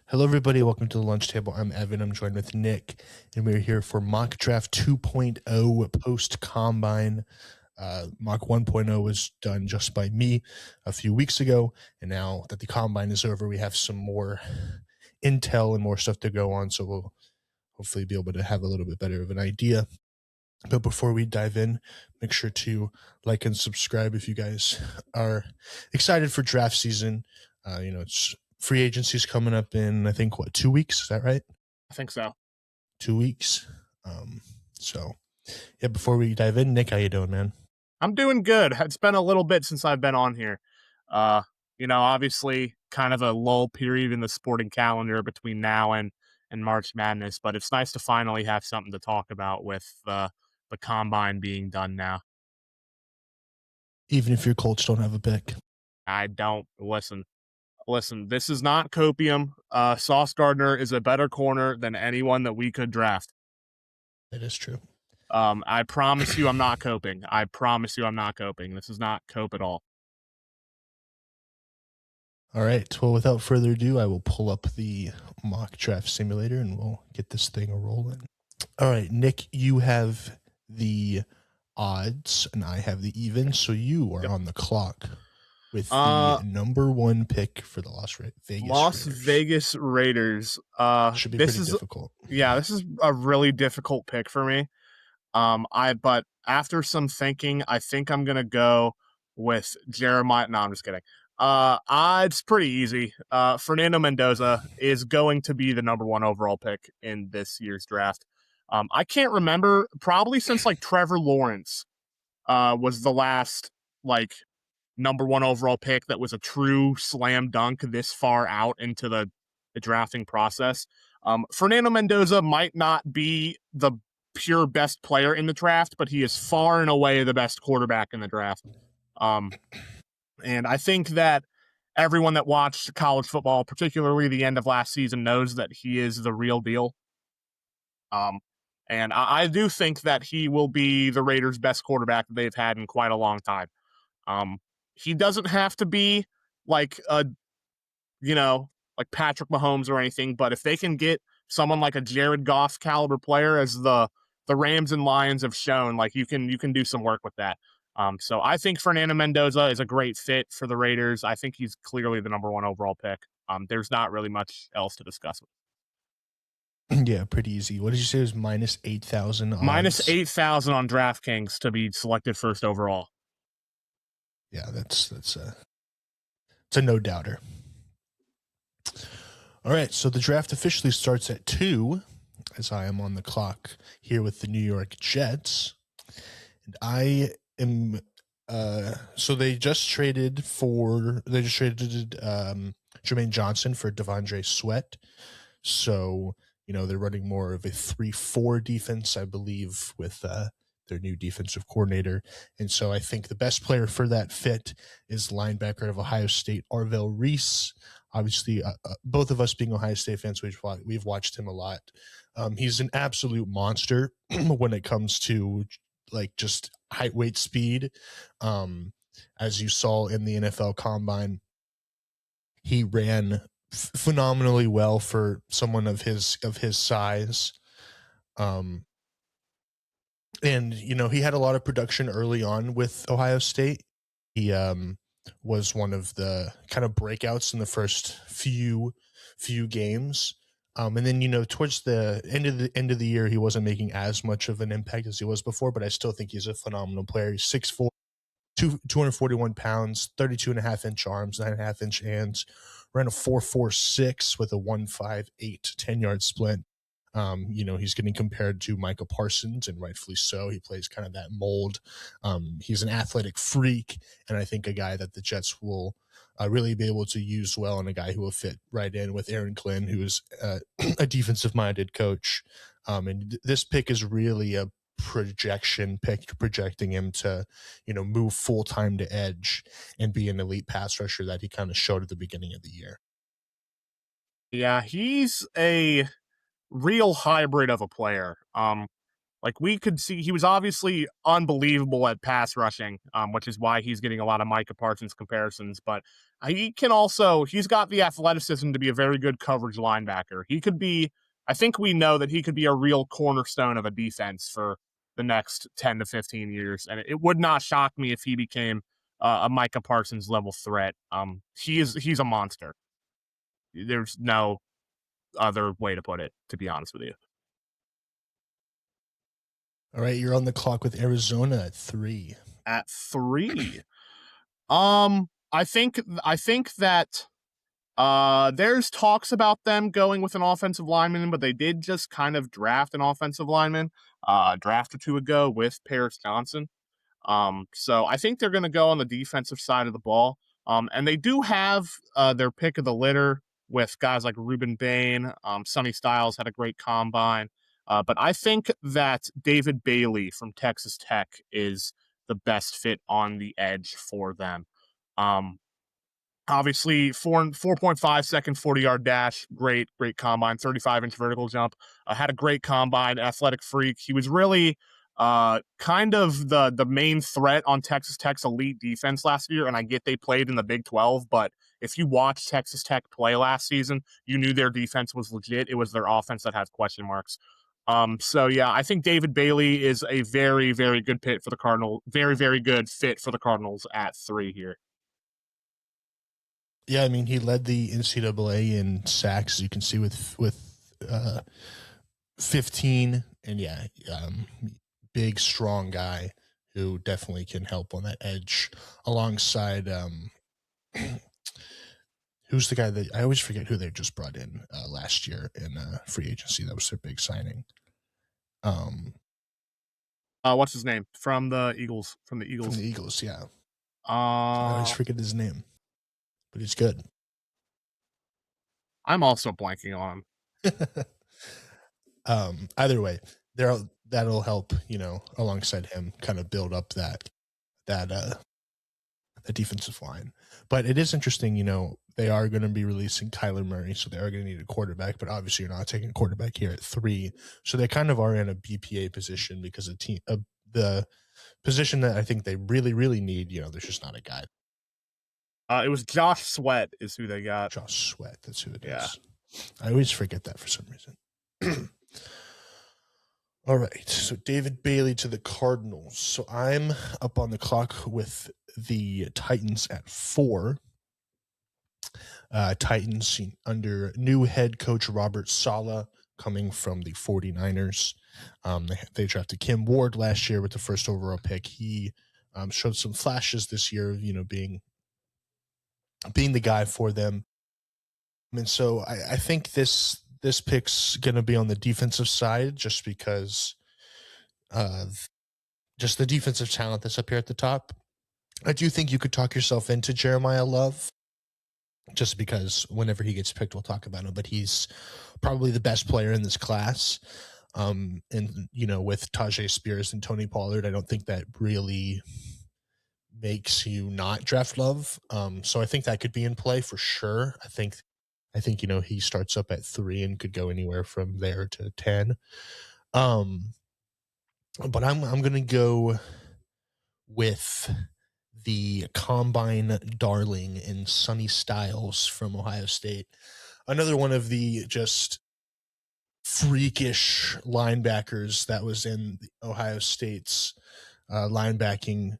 Hello, everybody. Welcome to the lunch table. I'm Evan. I'm joined with Nick, and we're here for Mock Draft 2.0 post combine. Mock 1.0 was done just by me a few weeks ago, and now that the combine is over, we have some more intel and more stuff to go on. So we'll hopefully be able to have a little bit better of an idea. But before we dive in, make sure to like and subscribe if you guys are excited for draft season. It's free agency's coming up in, I think, 2 weeks? Is that right? I think so. 2 weeks. So yeah, before we dive in, Nick, how you doing, man? I'm doing good. It's been a little bit since I've been on here. Obviously kind of a lull period in the sporting calendar between now and March Madness, but it's nice to finally have something to talk about with the combine being done now. Even if your Colts don't have a pick. I don't listen. This is not copium. Sauce Gardner is a better corner than anyone that we could draft. That is true. I promise you I'm not coping. I promise you I'm not coping. This is not cope at all. All right. Well, without further ado, I will pull up the mock draft simulator and we'll get this thing a rolling. All right, Nick, you have the odds and I have the even, so you are on the clock with the number one pick for the Las Vegas Raiders. Should be pretty difficult. Yeah, this is a really difficult pick for me. But after some thinking, I think I'm gonna go with Jeremiah. No, I'm just kidding. It's pretty easy. Fernando Mendoza is going to be the number one overall pick in this year's draft. I can't remember, probably since like Trevor Lawrence was the last like number one overall pick that was a true slam dunk this far out into the drafting process. Fernando Mendoza might not be the pure best player in the draft, but he is far and away the best quarterback in the draft. And I think that everyone that watched college football, particularly the end of last season, knows that he is the real deal. And I do think that he will be the Raiders' best quarterback that they've had in quite a long time. He doesn't have to be like like Patrick Mahomes or anything, but if they can get someone like a Jared Goff caliber player, as the Rams and Lions have shown, like you can do some work with that. So I think Fernando Mendoza is a great fit for the Raiders. I think he's clearly the number one overall pick. There's not really much else to discuss. Yeah, pretty easy. What did you say? It was minus 8,000 odds? Minus 8,000 on DraftKings to be selected first overall. Yeah, it's a no doubter. All right, so the draft officially starts at 2, as I am on the clock here with the New York Jets. And I am so they just traded Jermaine Johnson for Devondre Sweat. So, they're running more of a 3-4 defense, I believe, with their new defensive coordinator. And so I think the best player for that fit is linebacker of Ohio State, Arvell Reese. Obviously, both of us being Ohio State fans, we've watched him a lot. He's an absolute monster when it comes to like just height, weight, speed. As you saw in the NFL Combine, he ran phenomenally well for someone of his size. And, he had a lot of production early on with Ohio State. He was one of the kind of breakouts in the first few games. And then, towards the end of the year, he wasn't making as much of an impact as he was before, but I still think he's a phenomenal player. He's 6'4", 241 pounds, 32.5-inch arms, 9.5-inch hands, ran a 4.46 with a 1.58 10-yard sprint. He's getting compared to Micah Parsons, and rightfully so. He plays kind of that mold. He's an athletic freak, and I think a guy that the Jets will really be able to use well, and a guy who will fit right in with Aaron Glenn, who is a defensive-minded coach. And this pick is really a projection pick, projecting him to, move full-time to edge and be an elite pass rusher that he kind of showed at the beginning of the year. Yeah, he's a real hybrid of a player. Like, we could see he was obviously unbelievable at pass rushing, which is why he's getting a lot of Micah Parsons comparisons. But he's got the athleticism to be a very good coverage linebacker. He could be, I think we know that he could be a real cornerstone of a defense for the next 10 to 15 years. And it would not shock me if he became a Micah Parsons level threat. He's a monster. There's no other way to put it, to be honest with you. All right, you're on the clock with Arizona at 3. At 3, I think that there's talks about them going with an offensive lineman, but they did just kind of draft an offensive lineman draft or two ago with Paris Johnson. So I think they're going to go on the defensive side of the ball. And they do have their pick of the litter with guys like Ruben Bain. Sonny Styles had a great combine. But I think that David Bailey from Texas Tech is the best fit on the edge for them. Obviously, 4.5 second 40-yard dash, great combine, 35-inch vertical jump. Had a great combine, athletic freak. He was really kind of the main threat on Texas Tech's elite defense last year, and I get they played in the Big 12, but if you watched Texas Tech play last season, you knew their defense was legit. It was their offense that had question marks. So yeah, I think David Bailey is a very, very good fit for the Cardinals. Very, very good fit for the Cardinals at 3 here. Yeah, I mean, he led the NCAA in sacks, as you can see with 15, and yeah, big, strong guy who definitely can help on that edge alongside who's the guy that I always forget who they just brought in last year in free agency. That was their big signing. What's his name from the Eagles? From the Eagles, yeah. I always forget his name, but he's good. I'm also blanking on him. Either way, that'll help, alongside him, kind of build up that defensive line. But it is interesting, they are going to be releasing Kyler Murray, so they are going to need a quarterback, but obviously you're not taking a quarterback here at 3. So they kind of are in a BPA position because the position that I think they really, really need, there's just not a guy. It was Josh Sweat is who they got. Josh Sweat, that's who it is. I always forget that for some reason. All right, so David Bailey to the Cardinals. So I'm up on the clock with the Titans at 4. Titans under new head coach Robert Saleh coming from the 49ers. They drafted Kim Ward last year with the first overall pick. He showed some flashes this year of, being the guy for them. And so I think this pick's going to be on the defensive side just because of just the defensive talent that's up here at the top. I do think you could talk yourself into Jeremiah Love just because whenever he gets picked, we'll talk about him, but he's probably the best player in this class. And, with Tajay Spears and Tony Pollard, I don't think that really makes you not draft Love. So I think that could be in play for sure. I think he starts up at 3 and could go anywhere from there to 10. But I'm going to go with the combine darling in Sonny Styles from Ohio State. Another one of the just freakish linebackers that was in Ohio State's linebacking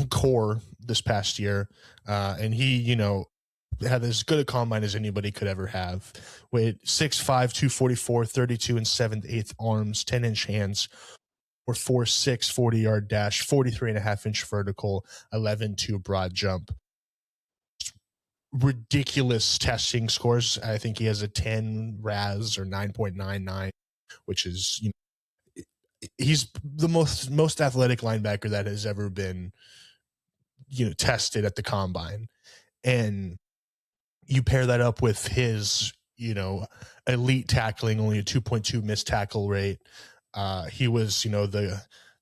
core this past year. And he, had as good a combine as anybody could ever have, with 6'5", 244, 32 and 7/8 arms, 10-inch hands, or 4.6 40-yard dash, 43.5-inch vertical, 11.2 broad jump. Ridiculous testing scores. I think he has a 10 RAS or 9.99, which is, he's the most athletic linebacker that has ever been, tested at the combine. And you pair that up with his, elite tackling, only a 2.2 missed tackle rate. He was,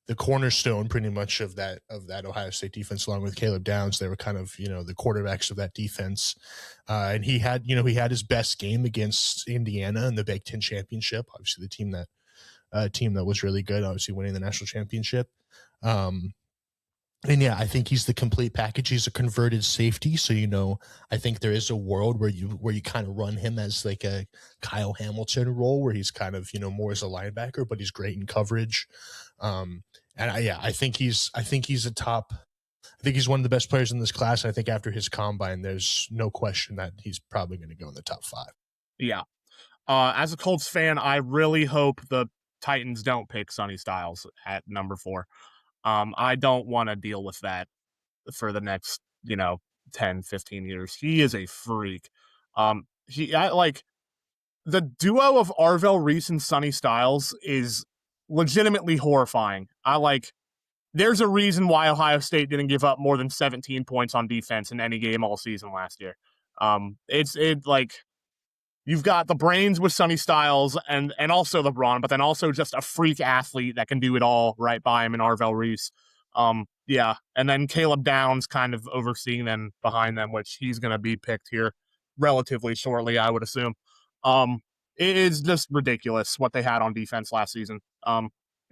the cornerstone pretty much of that Ohio State defense, along with Caleb Downs. They were kind of, the quarterbacks of that defense. And he had his best game against Indiana in the Big Ten championship, obviously the team that team that was really good, obviously winning the national championship. And yeah, I think he's the complete package. He's a converted safety, so I think there is a world where you kind of run him as like a Kyle Hamilton role, where he's kind of more as a linebacker, but he's great in coverage. I think he's a top. I think he's one of the best players in this class. I think after his combine, there's no question that he's probably going to go in the top 5. Yeah. As a Colts fan, I really hope the Titans don't pick Sonny Styles at number 4. I don't want to deal with that for the next, 10, 15 years. He is a freak. The duo of Arvell Reese and Sonny Styles is legitimately horrifying. There's a reason why Ohio State didn't give up more than 17 points on defense in any game all season last year. You've got the brains with Sonny Styles and also LeBron, but then also just a freak athlete that can do it all right by him in Arvell Reese. And then Caleb Downs kind of overseeing them behind them, which he's going to be picked here relatively shortly, I would assume. It is just ridiculous what they had on defense last season.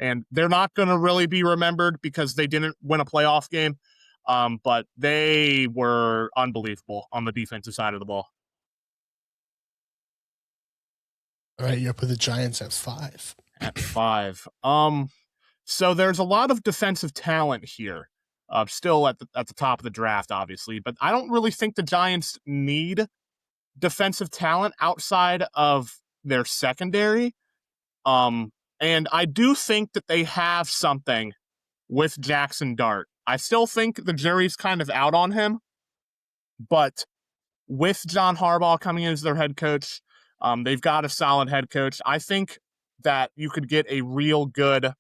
And they're not going to really be remembered because they didn't win a playoff game, but they were unbelievable on the defensive side of the ball. All right, you're up with the Giants at 5. At 5. So there's a lot of defensive talent here, still at the top of the draft, obviously. But I don't really think the Giants need defensive talent outside of their secondary. And I do think that they have something with Jackson Dart. I still think the jury's kind of out on him. But with John Harbaugh coming in as their head coach, they've got a solid head coach. I think that you could get a real good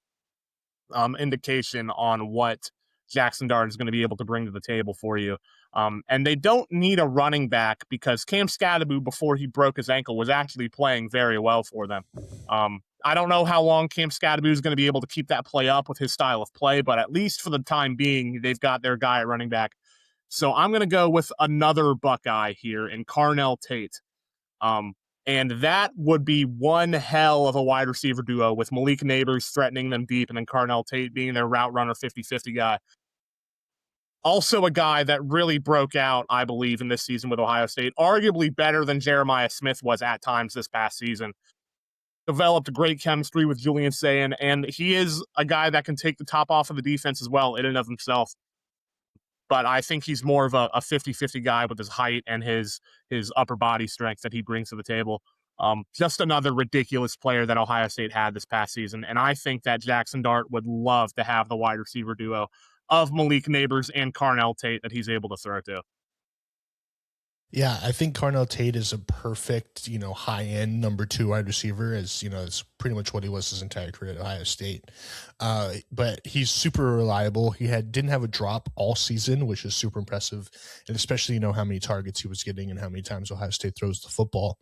indication on what Jackson Dart is going to be able to bring to the table for you. And they don't need a running back because Cam Skattebo, before he broke his ankle, was actually playing very well for them. I don't know how long Cam Skattebo is going to be able to keep that play up with his style of play, but at least for the time being, they've got their guy at running back. So I'm going to go with another Buckeye here in Carnell Tate. And that would be one hell of a wide receiver duo with Malik Neighbors threatening them deep and then Carnell Tate being their route runner 50-50 guy. Also a guy that really broke out, I believe, in this season with Ohio State, arguably better than Jeremiah Smith was at times this past season. Developed great chemistry with Julian Sayin, and he is a guy that can take the top off of the defense as well in and of himself. But I think he's more of a 50-50 guy with his height and his upper body strength that he brings to the table. Just another ridiculous player that Ohio State had this past season. And I think that Jackson Dart would love to have the wide receiver duo of Malik Neighbors and Carnell Tate that he's able to throw to. Yeah, I think Carnell Tate is a perfect, high-end number 2 wide receiver, as, it's pretty much what he was his entire career at Ohio State. But he's super reliable. He didn't have a drop all season, which is super impressive, and especially, how many targets he was getting and how many times Ohio State throws the football.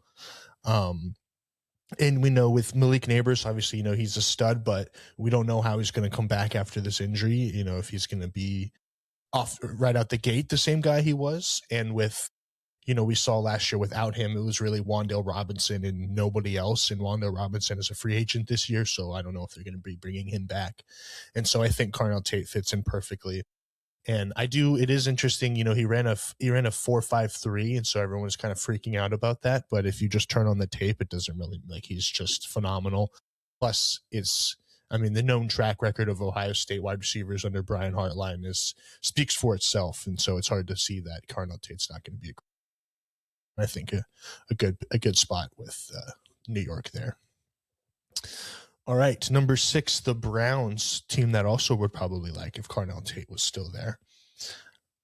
And we know with Malik Neighbors, obviously, he's a stud, but we don't know how he's going to come back after this injury, if he's going to be off right out the gate, the same guy he was. And with we saw last year without him, it was really Wan'Dale Robinson and nobody else. And Wan'Dale Robinson is a free agent this year, so I don't know if they're going to be bringing him back. And so I think Carnell Tate fits in perfectly. And it is interesting, he ran a 4.53, and so everyone's kind of freaking out about that. But if you just turn on the tape, it doesn't really, he's just phenomenal. Plus, the known track record of Ohio State wide receivers under Brian Hartline speaks for itself. And so it's hard to see that Carnell Tate's not going to be I think a good spot with New York there. All right, number 6, the Browns, team that also would probably like if Carnell Tate was still there.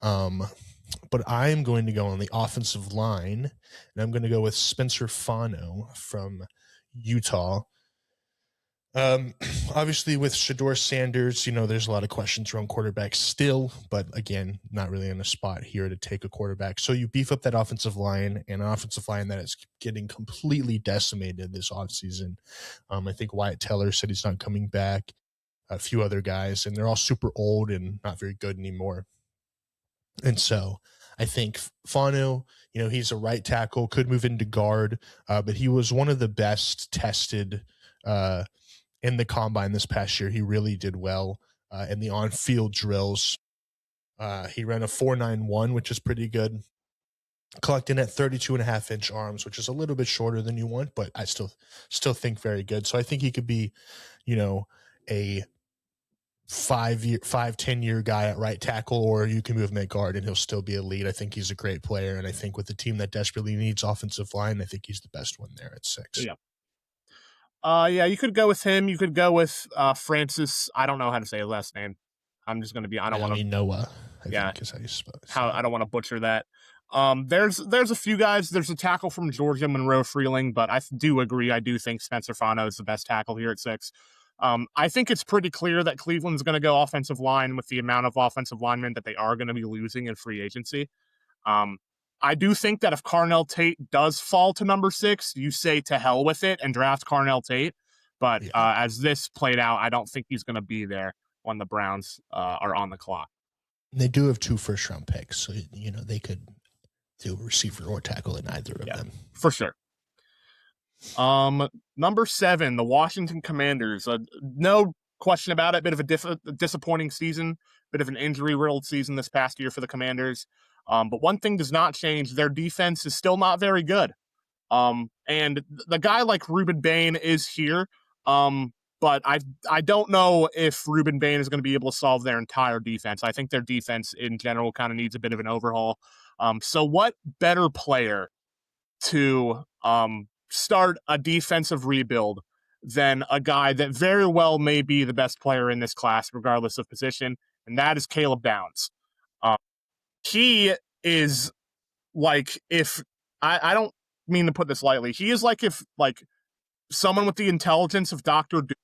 But I'm going to go on the offensive line, and I'm going to go with Spencer Fano from Utah. Obviously with Shedeur Sanders, there's a lot of questions around quarterbacks still, but again, not really in a spot here to take a quarterback. So you beef up that offensive line, and an offensive line that is getting completely decimated this offseason. I think Wyatt Teller said he's not coming back, a few other guys, and they're all super old and not very good anymore. And so I think Fano, he's a right tackle, could move into guard, but he was one of the best tested in the combine this past year. He really did well in the on-field drills. He ran a 4.91, which is pretty good. Collecting at 32.5-inch arms, which is a little bit shorter than you want, but I still think very good. So I think he could be, a 10-year guy at right tackle, or you can move him at guard and he'll still be elite. I think he's a great player, and I think with the team that desperately needs offensive line, I think he's the best one there at 6. Yeah, you could go with him. You could go with Francis. I don't know how to say his last name. I'm just gonna be. I don't want to. Noah. I Yeah, think is how you spell it. I don't want to butcher that. There's a few guys. There's a tackle from Georgia, Monroe Freeling, but I do agree. I do think Spencer Fano is the best tackle here at 6. I think it's pretty clear that Cleveland's going to go offensive line with the amount of offensive linemen that they are going to be losing in free agency. I do think that if Carnell Tate does fall to number 6, you say to hell with it and draft Carnell Tate. But as this played out, I don't think he's going to be there when the Browns are on the clock. They do have 2 first-round picks, so they could do receiver or tackle in either of them. For sure. Number 7, the Washington Commanders. No question about it. Bit of a disappointing season, bit of an injury-riddled season this past year for the Commanders. But one thing does not change. Their defense is still not very good. And the guy like Ruben Bain is here. But I don't know if Ruben Bain is going to be able to solve their entire defense. I think their defense in general kind of needs a bit of an overhaul. So what better player to start a defensive rebuild than a guy that very well may be the best player in this class, regardless of position, and that is Caleb Downs. He is like, if I don't mean to put this lightly, he is like if someone with the intelligence of Dr. Doom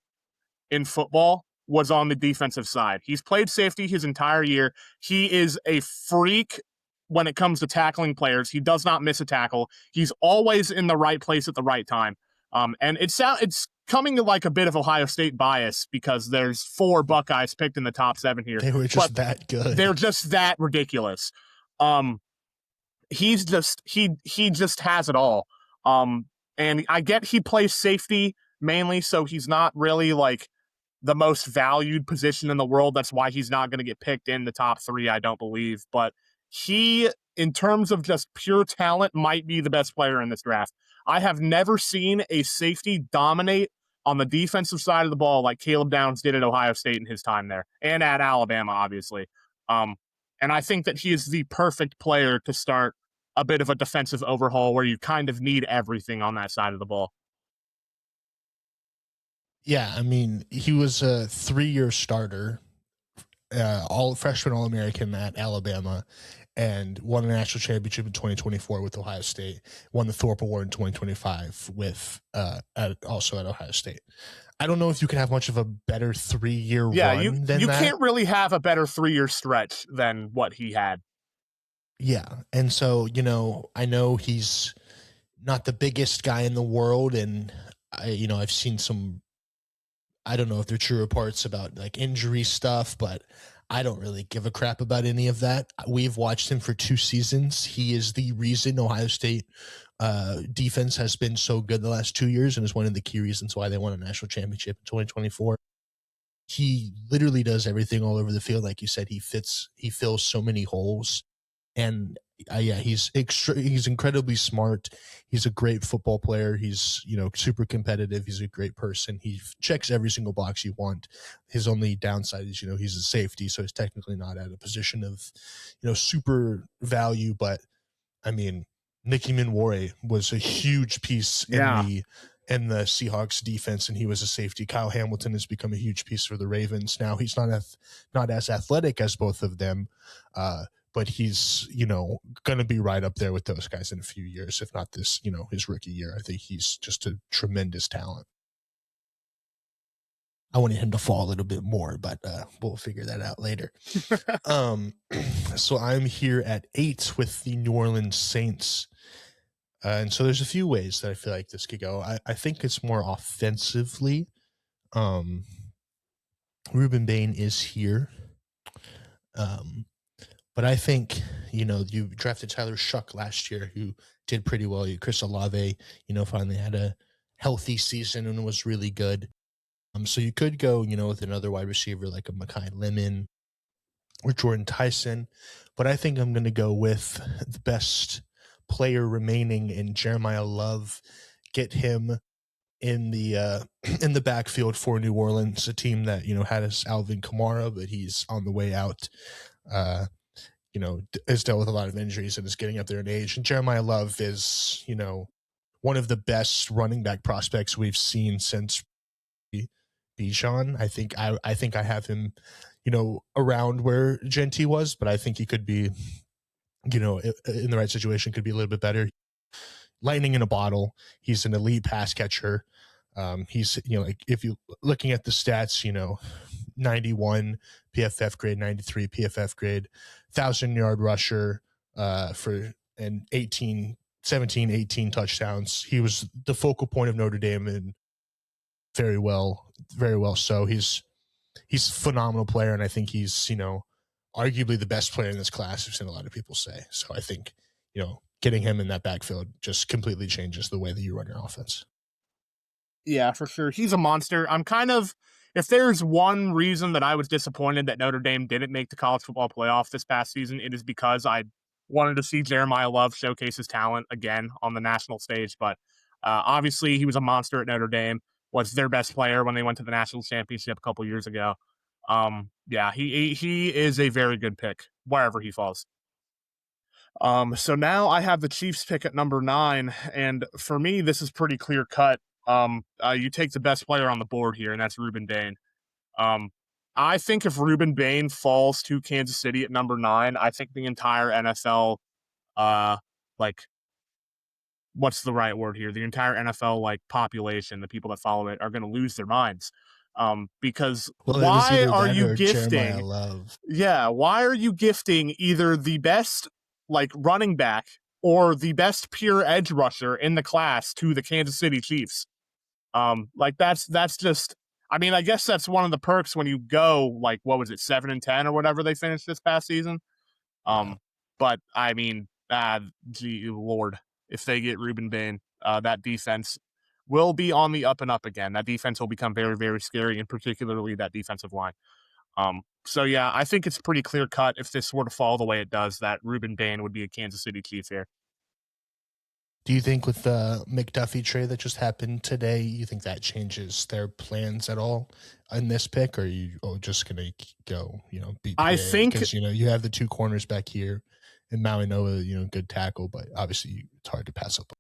in football was on the defensive side. He's played safety his entire year. He is a freak when it comes to tackling players. He does not miss a tackle. He's always in the right place at the right time. And it's coming to like a bit of Ohio State bias because there's 4 Buckeyes picked in the top 7 here. They were just that good. They're just that ridiculous. He just has it all. And I get he plays safety mainly, so he's not really like the most valued position in the world. That's why he's not going to get picked in the top 3, I don't believe. But he, in terms of just pure talent, might be the best player in this draft. I have never seen a safety dominate on the defensive side of the ball like Caleb Downs did at Ohio State in his time there, and at Alabama, obviously. And I think that he is the perfect player to start a bit of a defensive overhaul where you kind of need everything on that side of the ball. Yeah, I mean, he was a 3-year starter, all freshman All-American at Alabama, and won a national championship in 2024 with Ohio State. Won the Thorpe Award in 2025 with also at Ohio State. I don't know if you can have much of a better 3-year run than that. You can't really have a better 3-year stretch than what he had. Yeah, and so, I know he's not the biggest guy in the world, and I've seen some, I don't know if they're true reports about like injury stuff, but I don't really give a crap about any of that. We've watched him for 2 seasons. He is the reason Ohio State defense has been so good the last 2 years, and is one of the key reasons why they won a national championship in 2024. He literally does everything all over the field. Like you said, he fills so many holes. And he's incredibly smart. He's a great football player. He's, super competitive. He's a great person. He checks every single box you want. His only downside is, he's a safety, so he's technically not at a position of, super value. But I mean, Nicky Minwore was a huge piece in the Seahawks defense, and he was a safety. Kyle Hamilton has become a huge piece for the Ravens. Now he's not as athletic as both of them, but he's, going to be right up there with those guys in a few years, if not this, his rookie year. I think he's just a tremendous talent. I wanted him to fall a little bit more, but we'll figure that out later. So I'm here at 8 with the New Orleans Saints. And so there's a few ways that I feel like this could go. I think it's more offensively. Ruben Bain is here. But I think, you drafted Tyler Shuck last year, who did pretty well. Chris Olave, finally had a healthy season and was really good. So you could go, with another wide receiver like a Makai Lemon or Jordan Tyson, but I think I'm going to go with the best player remaining in Jeremiah Love. Get him in the in the backfield for New Orleans, a team that had us Alvin Kamara, but he's on the way out. Has dealt with a lot of injuries and is getting up there in age. And Jeremiah Love is one of the best running back prospects we've seen since Bijan. I think I have him, around where Genty was, but I think he could be, in the right situation, could be a little bit better. Lightning in a bottle. He's an elite pass catcher. He's, like if you looking at the stats, 91 PFF grade, 93 PFF grade, 1,000-yard rusher for an 17, 18 touchdowns. He was the focal point of Notre Dame, and very well so. He's a phenomenal player, and I think he's, arguably the best player in this class. I've seen a lot of people say. So I think, getting him in that backfield just completely changes the way that you run your offense. Yeah, for sure. He's a monster. If there's one reason that I was disappointed that Notre Dame didn't make the college football playoff this past season, it is because I wanted to see Jeremiah Love showcase his talent again on the national stage. But obviously, he was a monster at Notre Dame, was their best player when they went to the national championship a couple years ago. Yeah, he is a very good pick wherever he falls. So now I have the Chiefs pick at number 9, and for me, this is pretty clear cut. You take the best player on the board here, and that's Rueben Bain. I think if Rueben Bain falls to Kansas City at number 9, I think the entire NFL, what's the right word here? The entire NFL, population, the people that follow it, are going to lose their minds. Because why are you gifting? Yeah, why are you gifting either the best running back or the best pure edge rusher in the class to the Kansas City Chiefs? That's just, I mean, I guess that's one of the perks when you go, what was it, 7-10 or whatever they finished this past season. But I mean, gee, Lord, if they get Rueben Bain, that defense will be on the up and up again. That defense will become very, very scary, and particularly that defensive line. So yeah, I think it's pretty clear cut if this were to fall the way it does, that Rueben Bain would be a Kansas City Chief here. Do you think with the McDuffie trade that just happened today, you think that changes their plans at all in this pick, or are you just going to go, beat I think because, you have the 2 corners back here and Maui Noah, good tackle, but obviously it's hard to pass up.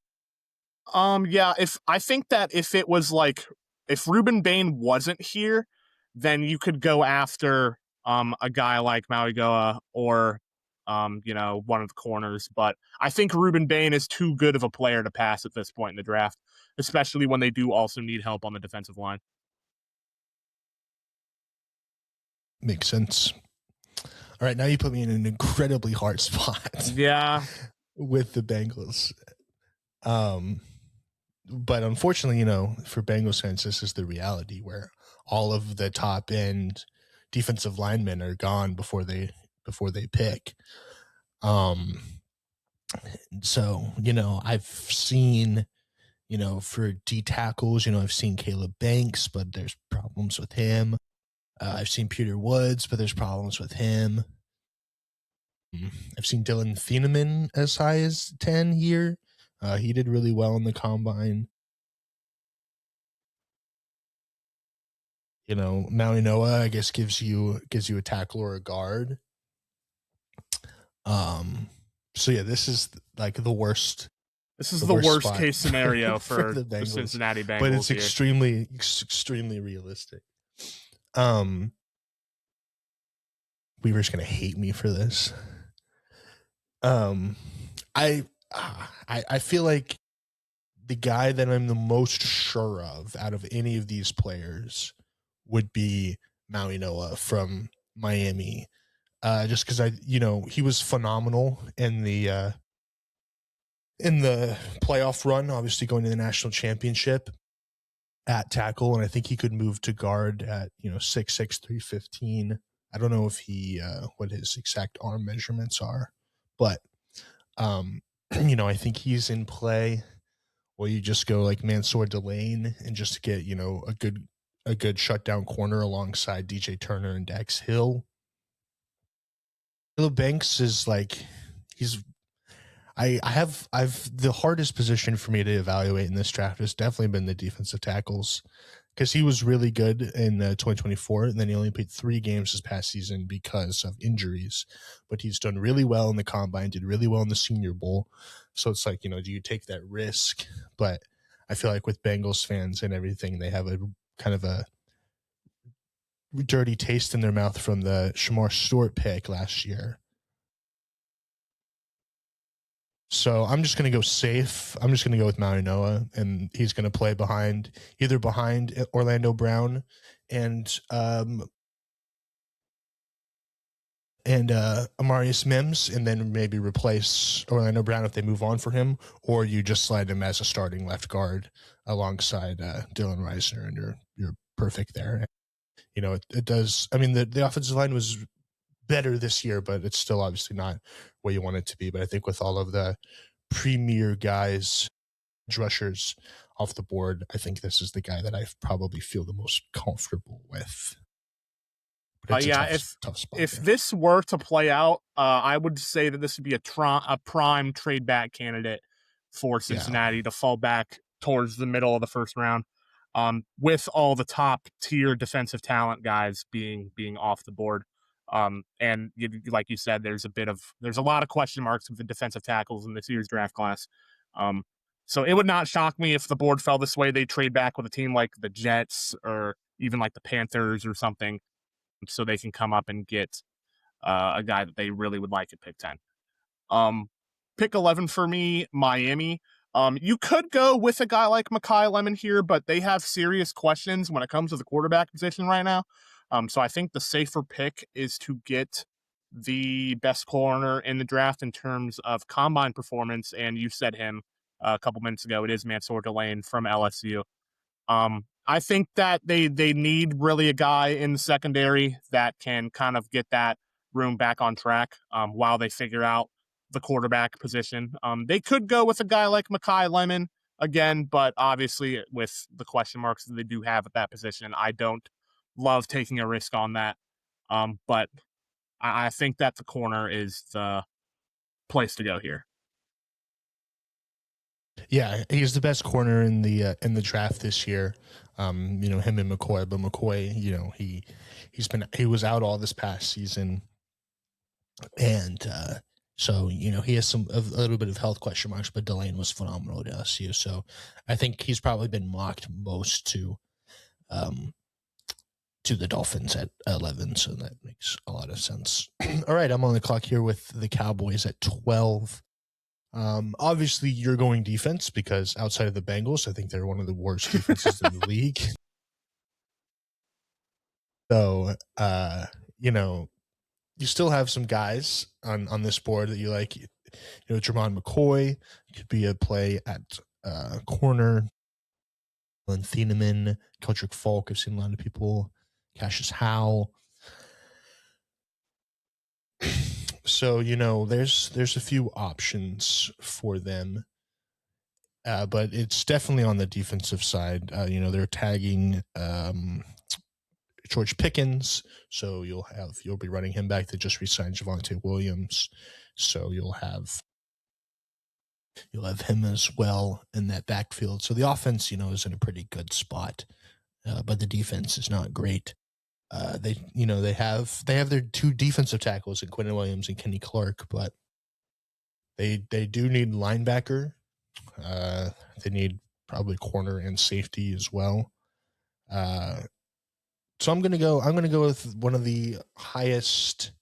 Yeah, I think that if it was if Rueben Bain wasn't here, then you could go after a guy like Maui Goa or one of the corners. But I think Rueben Bain is too good of a player to pass at this point in the draft, especially when they do also need help on the defensive line. Makes sense. All right, now you put me in an incredibly hard spot. Yeah. With the Bengals. But unfortunately, for Bengals fans, this is the reality where all of the top end defensive linemen are gone before they pick. So, I've seen, for D tackles, I've seen Caleb Banks, but there's problems with him. I've seen Peter Woods, but there's problems with him. I've seen Dylan Thieneman as high as 10 here. He did really well in the combine. Maui Noah, I guess, gives you a tackle or a guard. So yeah, this is the worst. This is the worst case scenario for the Cincinnati Bengals, but it's extremely realistic. Weaver's gonna hate me for this. I feel like the guy that I'm the most sure of out of any of these players would be Maui Noah from Miami. Just because he was phenomenal in the playoff run, obviously going to the national championship at tackle, and I think he could move to guard at 6'6", 315. I don't know if he what his exact arm measurements are, but I think he's in play. Or you just go like Mansour Delane and just get a a good shutdown corner alongside DJ Turner and Dax Hill. Caleb Banks is like I've the hardest position for me to evaluate in this draft has definitely been the defensive tackles, because he was really good in 2024, and then he only played 3 games this past season because of injuries. But he's done really well in the combine, did really well in the Senior Bowl. So it's like, do you take that risk? But I feel like with Bengals fans and everything, they have a kind of a dirty taste in their mouth from the Shamar Stewart pick last year. So I'm just going to go safe. I'm just going to go with Maui Noah, and he's going to play either behind Orlando Brown and Amarius Mims, and then maybe replace Orlando Brown if they move on for him, or you just slide him as a starting left guard alongside Dylan Reisner, and you're perfect there. It does. I mean, the offensive line was better this year, but it's still obviously not where you want it to be. But I think with all of the premier guys, rushers off the board, I think this is the guy that I probably feel the most comfortable with. Tough spot if this were to play out, I would say that this would be a prime trade back candidate for Cincinnati to fall back towards the middle of the first round, with all the top tier defensive talent guys being off the board. And like you said, there's a lot of question marks with the defensive tackles in this year's draft class. So it would not shock me if the board fell this way. They trade back with a team like the Jets or even like the Panthers or something, so they can come up and get a guy that they really would like at pick 10. Pick 11 for me, Miami. You could go with a guy like Mekhi Lemon here, but they have serious questions when it comes to the quarterback position right now. So I think the safer pick is to get the best corner in the draft in terms of combine performance. And you said him a couple minutes ago. It is Mansour Delane from LSU. I think that they need really a guy in the secondary that can kind of get that room back on track while they figure out the quarterback position. They could go with a guy like Mekhi Lemon again, but obviously with the question marks that they do have at that position, I don't love taking a risk on that. But I think that the corner is the place to go here. Yeah, he's the best corner in the draft this year. Him and McCoy, but McCoy, he was out all this past season, and so he has a little bit of health question marks. But Delane was phenomenal to LSU, so I think he's probably been mocked most to the Dolphins at 11, so that makes a lot of sense. All right, I'm on the clock here with the Cowboys at 12. Obviously you're going defense because outside of the Bengals, I think they're one of the worst defenses in the league. So, you still have some guys on this board that you like. Jermon McCoy could be a play at corner. Glenn Thieneman, Keldrick Falk. I've seen a lot of people. Cassius Howe. So, there's a few options for them, but it's definitely on the defensive side. They're tagging George Pickens, so you'll be running him back. They just re-signed Javonte Williams, so you'll have him as well in that backfield. So the offense, is in a pretty good spot, but the defense is not great. They have their 2 defensive tackles in Quentin Williams and Kenny Clark, but they do need linebacker. They need probably corner and safety as well. So I'm gonna go with one of the highest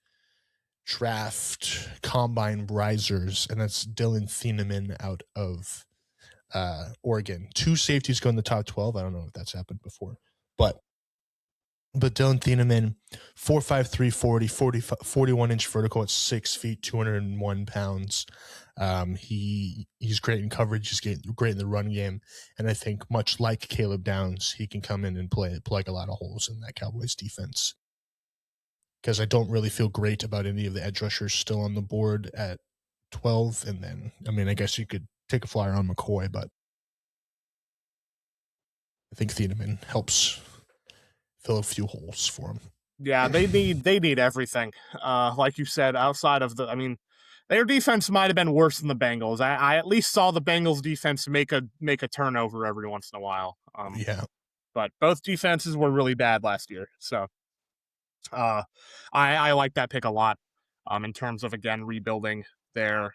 draft combine risers, and that's Dylan Thieneman out of Oregon. 2 safeties go in the top 12. I don't know if that's happened before, but Dylan Thieneman, 4'5", 340, 41-inch vertical at 6 feet, 201 pounds. He's great in coverage. He's great in the run game. And I think much like Caleb Downs, he can come in and plug a lot of holes in that Cowboys defense. Because I don't really feel great about any of the edge rushers still on the board at 12. And then, I guess you could take a flyer on McCoy, but I think Thieneman helps fill a few holes for him. Yeah, they need everything. Like you said, outside of their defense might have been worse than the Bengals. I at least saw the Bengals defense make a turnover every once in a while. Yeah. But both defenses were really bad last year. So I like that pick a lot. In terms of, again, rebuilding their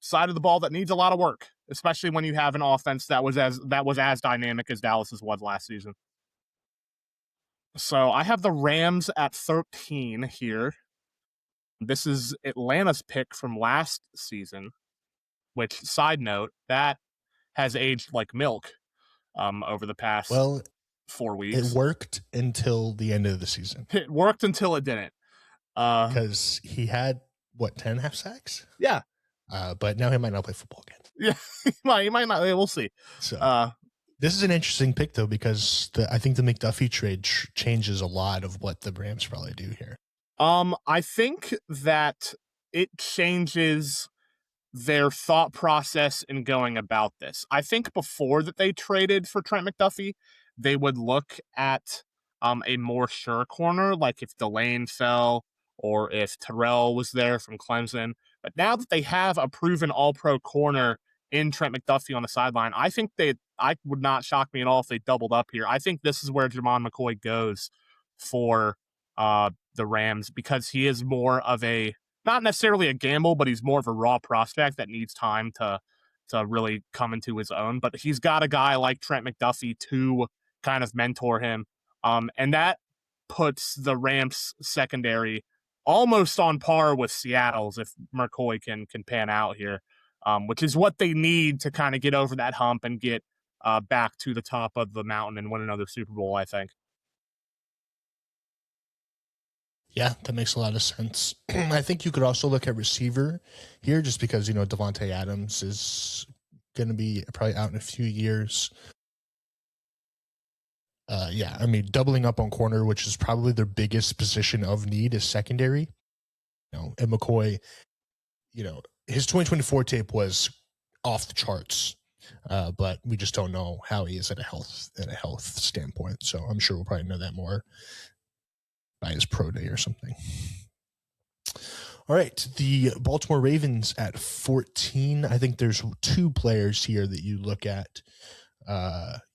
side of the ball that needs a lot of work, especially when you have an offense that was as dynamic as Dallas's was last season. So I have the Rams at 13 here. This is Atlanta's pick from last season, which, side note, that has aged like milk over the past 4 weeks. It worked until the end of the season. It worked until it didn't. Because he had, 10 half sacks? Yeah. But now he might not play football again. Yeah, he might not. We'll see. So this is an interesting pick, though, because I think the McDuffie trade changes a lot of what the Rams probably do here. I think that it changes their thought process in going about this. I think before that they traded for Trent McDuffie, they would look at a more sure corner, like if Delane fell or if Terrell was there from Clemson. But now that they have a proven all-pro corner in Trent McDuffie on the sideline, I think I would not shock me at all if they doubled up here. I think this is where Jamon McCoy goes for the Rams, because he is more of not necessarily a gamble, but he's more of a raw prospect that needs time to really come into his own. But he's got a guy like Trent McDuffie to kind of mentor him. And that puts the Rams secondary almost on par with Seattle's if McCoy can pan out here, which is what they need to kind of get over that hump and get back to the top of the mountain and win another Super Bowl, I think. Yeah, that makes a lot of sense. I think you could also look at receiver here, just because, Devontae Adams is going to be probably out in a few years. Doubling up on corner, which is probably their biggest position of need, is secondary. And McCoy, his 2024 tape was off the charts, but we just don't know how he is at a health standpoint. So I'm sure we'll probably know that more by his pro day or something. All right, the Baltimore Ravens at 14. I think there's two players here that you look at.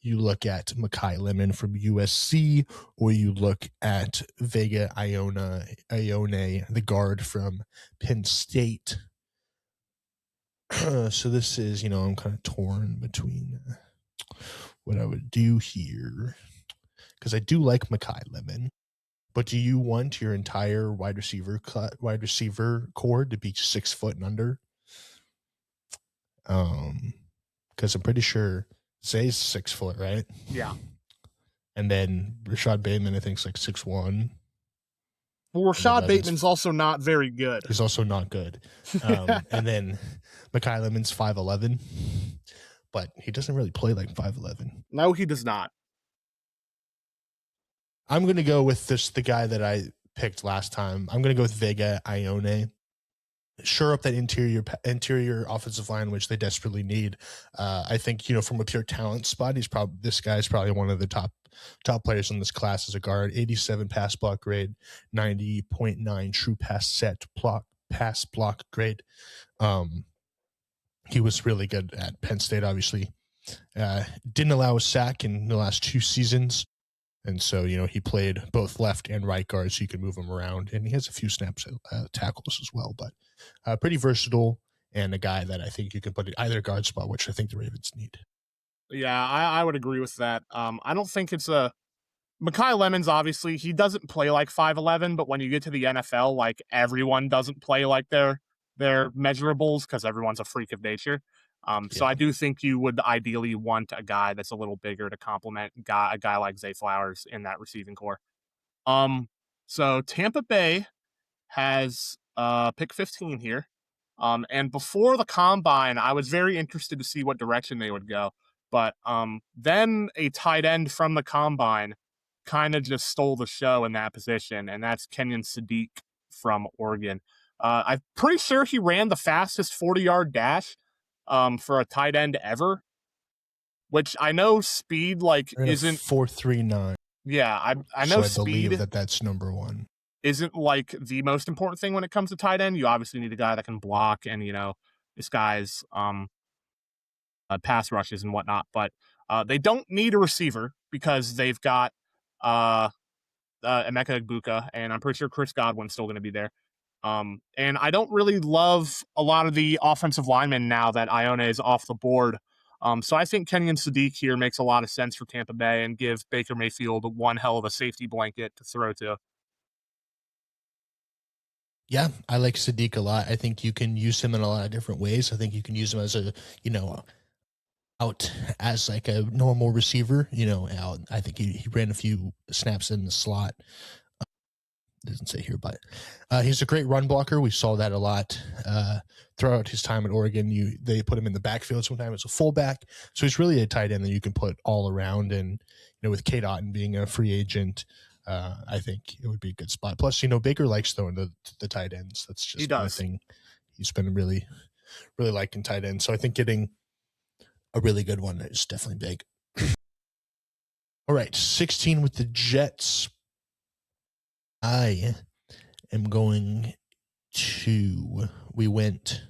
You look at Mekhi Lemon from USC, or you look at Vega Ione, the guard from Penn State. So this is, I'm kind of torn between what I would do here, because I do like Mekhi Lemon. But do you want your entire wide receiver core to be 6 foot and under? Because I'm pretty sure Zay's 6 foot, right? Yeah. And then Rashad Bateman, I think, is like 6'1". Well, Rashad Bateman's also not very good. He's also not good. And then Mekhi Lemon's 5'11", but he doesn't really play like 5'11". No, he does not. I'm going to go with the guy that I picked last time. I'm going to go with Vega Ione. Shore up that interior offensive line, which they desperately need. I think, from a pure talent spot, this guy's probably one of the top players in this class as a guard. 87 pass block grade, 90.9 true pass block grade. He was really good at Penn State, obviously. Didn't allow a sack in the last 2 seasons. And so, he played both left and right guard, so you can move him around. And he has a few snaps at tackles as well. But pretty versatile, and a guy that I think you can put at either guard spot, which I think the Ravens need. Yeah, I would agree with that. I don't think it's Mekhi Lemons, obviously, he doesn't play like 5'11", but when you get to the NFL, like, everyone doesn't play like their measurables, because everyone's a freak of nature. So I do think you would ideally want a guy that's a little bigger to complement a guy like Zay Flowers in that receiving core. So Tampa Bay has pick 15 here. And before the combine, I was very interested to see what direction they would go. But then a tight end from the combine kind of just stole the show in that position, and that's Kenyon Sadiq from Oregon. I'm pretty sure he ran the fastest 40-yard dash for a tight end ever, which I know speed isn't 4.39. Yeah, I know So I believe speed that that's number one. isn't like the most important thing when it comes to tight end. You obviously need a guy that can block and this guy's pass rushes and whatnot. But they don't need a receiver because they've got uh, Emeka Egbuka, and I'm pretty sure Chris Godwin's still going to be there. And I don't really love a lot of the offensive linemen now that Iona is off the board. So I think Kenyon Sadiq here makes a lot of sense for Tampa Bay and give Baker Mayfield one hell of a safety blanket to throw to. Yeah, I like Sadiq a lot. I think you can use him in a lot of different ways. I think you can use him as a, out as like a normal receiver, out. I think he ran a few snaps in the slot. Doesn't say here, but he's a great run blocker. We saw that a lot throughout his time at Oregon. They put him in the backfield sometimes as a fullback, so he's really a tight end that you can put all around. And with Cade Otton being a free agent, I think it would be a good spot. Plus, Baker likes throwing the tight ends. That's just one thing he's been really, really liking tight ends. So I think getting a really good one is definitely big. All right, 16 with the Jets. I am going to. We went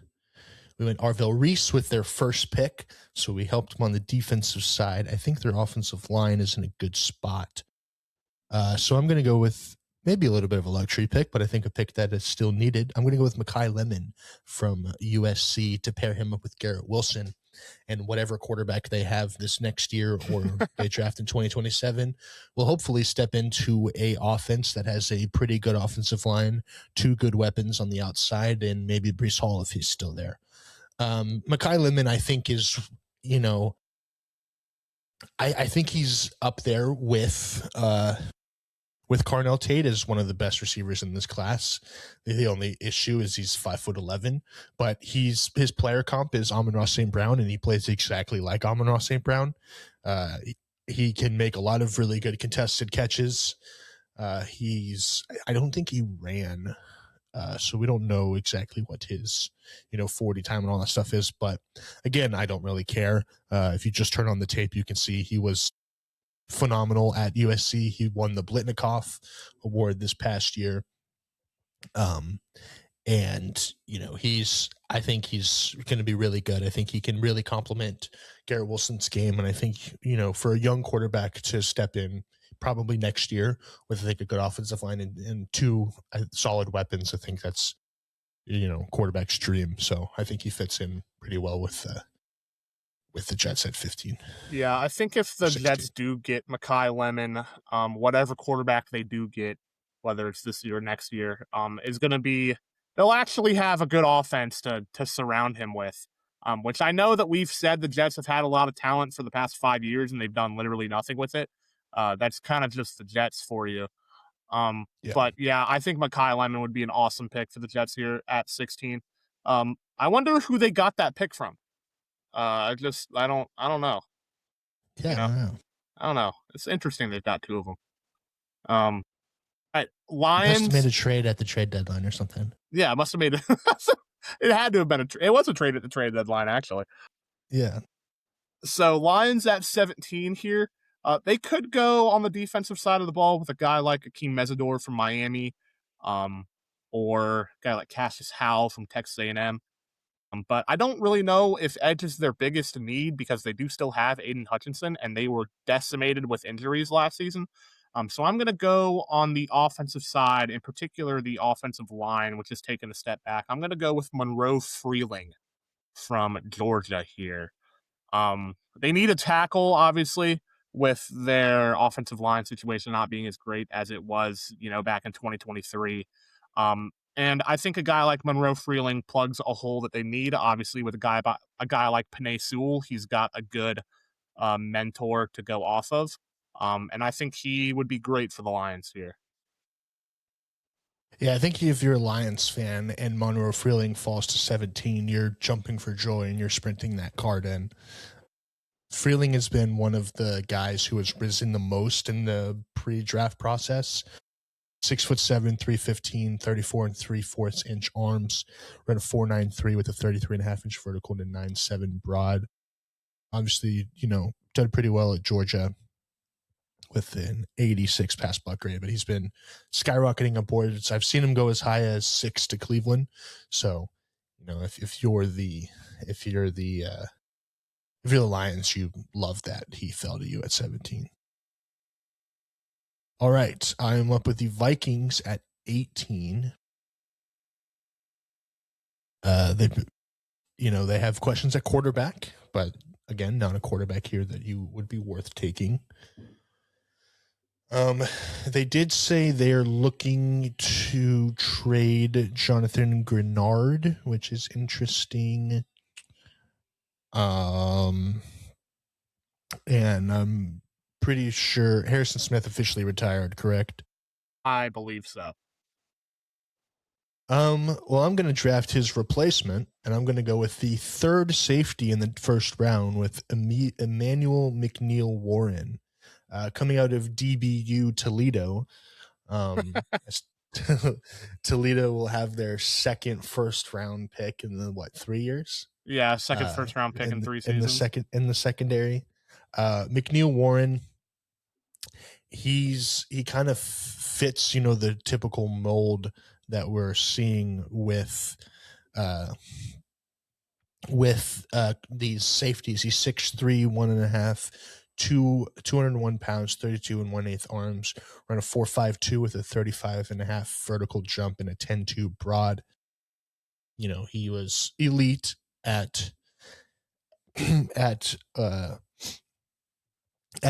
Arvell Reese with their first pick, so we helped them on the defensive side. I think their offensive line is in a good spot. So I'm going to go with maybe a little bit of a luxury pick, but I think a pick that is still needed. I'm going to go with Makai Lemon from USC to pair him up with Garrett Wilson. And whatever quarterback they have this next year or they draft in 2027 will hopefully step into a offense that has a pretty good offensive line, 2 good weapons on the outside, and maybe Breece Hall if he's still there. Makai Lemon, I think, is, I think he's up there with Carnell Tate as one of the best receivers in this class. The only issue is he's 5'11", but his player comp is Amon-Ra St. Brown, and he plays exactly like Amon-Ra St. Brown. He can make a lot of really good contested catches. I don't think he ran, so we don't know exactly what his 40 time and all that stuff is. But again, I don't really care. If you just turn on the tape, you can see he was phenomenal at USC. He won the Blitnikoff Award this past year. And I think he's going to be really good. I think he can really complement Garrett Wilson's game. And I think, for a young quarterback to step in probably next year with, I think, a good offensive line and 2 solid weapons, I think that's, quarterback's dream. So I think he fits in pretty well with the Jets at 15. Yeah, I think if the 16. Jets do get Makai Lemon, whatever quarterback they do get, whether it's this year or next year, is going to be, they'll actually have a good offense to surround him with, which I know that we've said the Jets have had a lot of talent for the past 5 years and they've done literally nothing with it. That's kind of just the Jets for you. Yeah. But yeah, I think Makai Lemon would be an awesome pick for the Jets here at 16. I wonder who they got that pick from. I don't know. Yeah, I don't know. It's interesting they've got 2 of them. All right, Lions. Must have made a trade at the trade deadline or something. Yeah, it must have made it. It had to have been it was a trade at the trade deadline, actually. Yeah. So Lions at 17 here. They could go on the defensive side of the ball with a guy like Akeem Mesidor from Miami, or a guy like Cassius Howell from Texas A&M. But I don't really know if edge is their biggest need because they do still have Aiden Hutchinson, and they were decimated with injuries last season. So I'm going to go on the offensive side, in particular the offensive line, which has taken a step back. I'm going to go with Monroe Freeling from Georgia here. They need a tackle, obviously, with their offensive line situation not being as great as it was, back in 2023. And I think a guy like Monroe Freeling plugs a hole that they need. Obviously, with a guy like Penei Sewell, he's got a good mentor to go off of. And I think he would be great for the Lions here. Yeah, I think if you're a Lions fan and Monroe Freeling falls to 17, you're jumping for joy and you're sprinting that card in. Freeling has been one of the guys who has risen the most in the pre-draft process. 6'7", 315, 34 3/4 inch arms, ran a 4.93 with a 33.5 inch vertical and a 9.7 broad. Obviously, done pretty well at Georgia with an 86 pass block rate, but he's been skyrocketing up boards. I've seen him go as high as 6 to Cleveland. So, if you're the Lions, you love that he fell to you at 17. All right, I'm up with the Vikings at 18. They have questions at quarterback, but again, not a quarterback here that you would be worth taking. They did say they're looking to trade Jonathan Grenard, which is interesting. And I'm pretty sure Harrison Smith officially retired, correct? I believe so. Well, I'm going to draft his replacement, and I'm going to go with the third safety in the first round with Emmanuel McNeil Warren, coming out of DBU Toledo. Toledo will have their second first round pick in the 3 years? Yeah, second first round pick in 3 seasons. In the secondary. McNeil Warren, he kind of fits, the typical mold that we're seeing with these safeties. He's 6'3", 1.5, 201 pounds, 32 1/8 arms, run a 4.52 with a 35.5 vertical jump and a 10.2 broad. He was elite at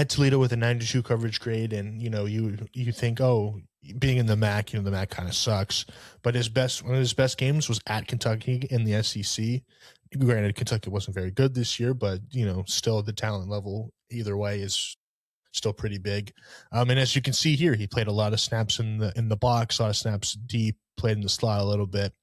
Toledo with a 92 coverage grade, and you think, oh, being in the MAC, the MAC kind of sucks, but one of his best games was at Kentucky in the SEC. Granted, Kentucky wasn't very good this year, but still the talent level either way is still pretty big. And as you can see here, he played a lot of snaps in the box, a lot of snaps deep, played in the slot a little bit,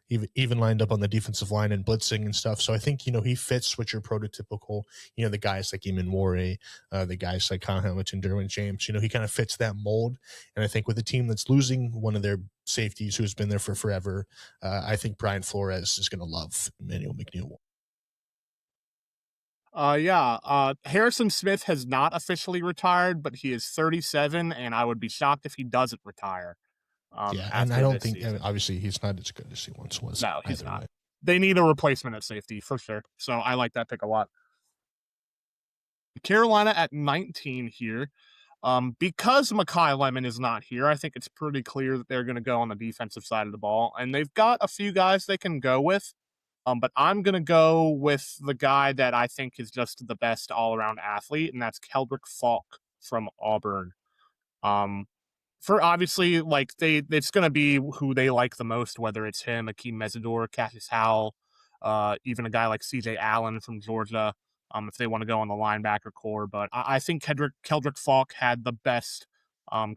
even lined up on the defensive line and blitzing and stuff. So I think, he fits what your prototypical, the guys like Eamon Warray, the guys like Kyle Hamilton, Derwin James, he kind of fits that mold. And I think with a team that's losing one of their safeties who's been there for forever, I think Brian Flores is going to love Emmanuel McNeil. Harrison Smith has not officially retired, but he is 37, and I would be shocked if he doesn't retire. And I don't think, obviously, he's not as good as he once was. No, he's not. They need a replacement at safety for sure. So I like that pick a lot. Carolina at 19 here. Because Mekhi Lemon is not here, I think it's pretty clear that they're going to go on the defensive side of the ball, and they've got a few guys they can go with. But I'm going to go with the guy that I think is just the best all-around athlete, and that's Keldrick Falk from Auburn. For obviously, it's going to be who they like the most, whether it's him, Akeem Mesidor, Cassius Howell, even a guy like CJ Allen from Georgia, if they want to go on the linebacker core. But I think Keldrick Falk had the best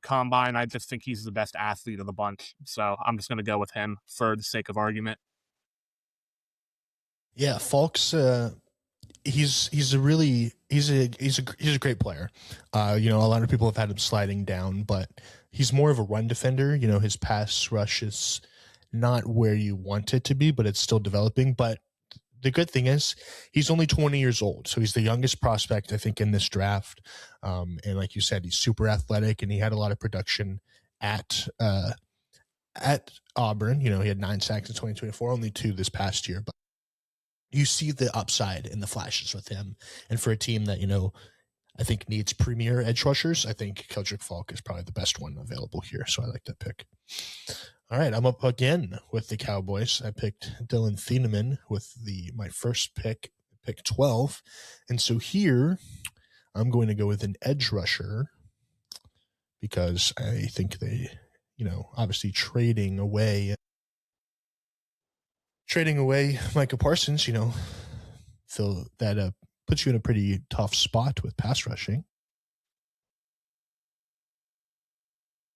combine. I just think he's the best athlete of the bunch. So I'm just going to go with him for the sake of argument. Yeah, Falk's he's a great player. A lot of people have had him sliding down, but he's more of a run defender. His pass rush is not where you want it to be, but it's still developing. But the good thing is he's only 20 years old, so he's the youngest prospect, I think, in this draft. And like you said, he's super athletic, and he had a lot of production at Auburn. He had 9 sacks in 2024, only 2 this past year, but you see the upside in the flashes with him. And for a team that, I think needs premier edge rushers, I think Keldrick Falk is probably the best one available here. So I like that pick. All right, I'm up again with the Cowboys. I picked Dylan Thieneman with my first pick 12. And so here I'm going to go with an edge rusher because I think they, obviously trading away Micah Parsons, feel that puts you in a pretty tough spot with pass rushing.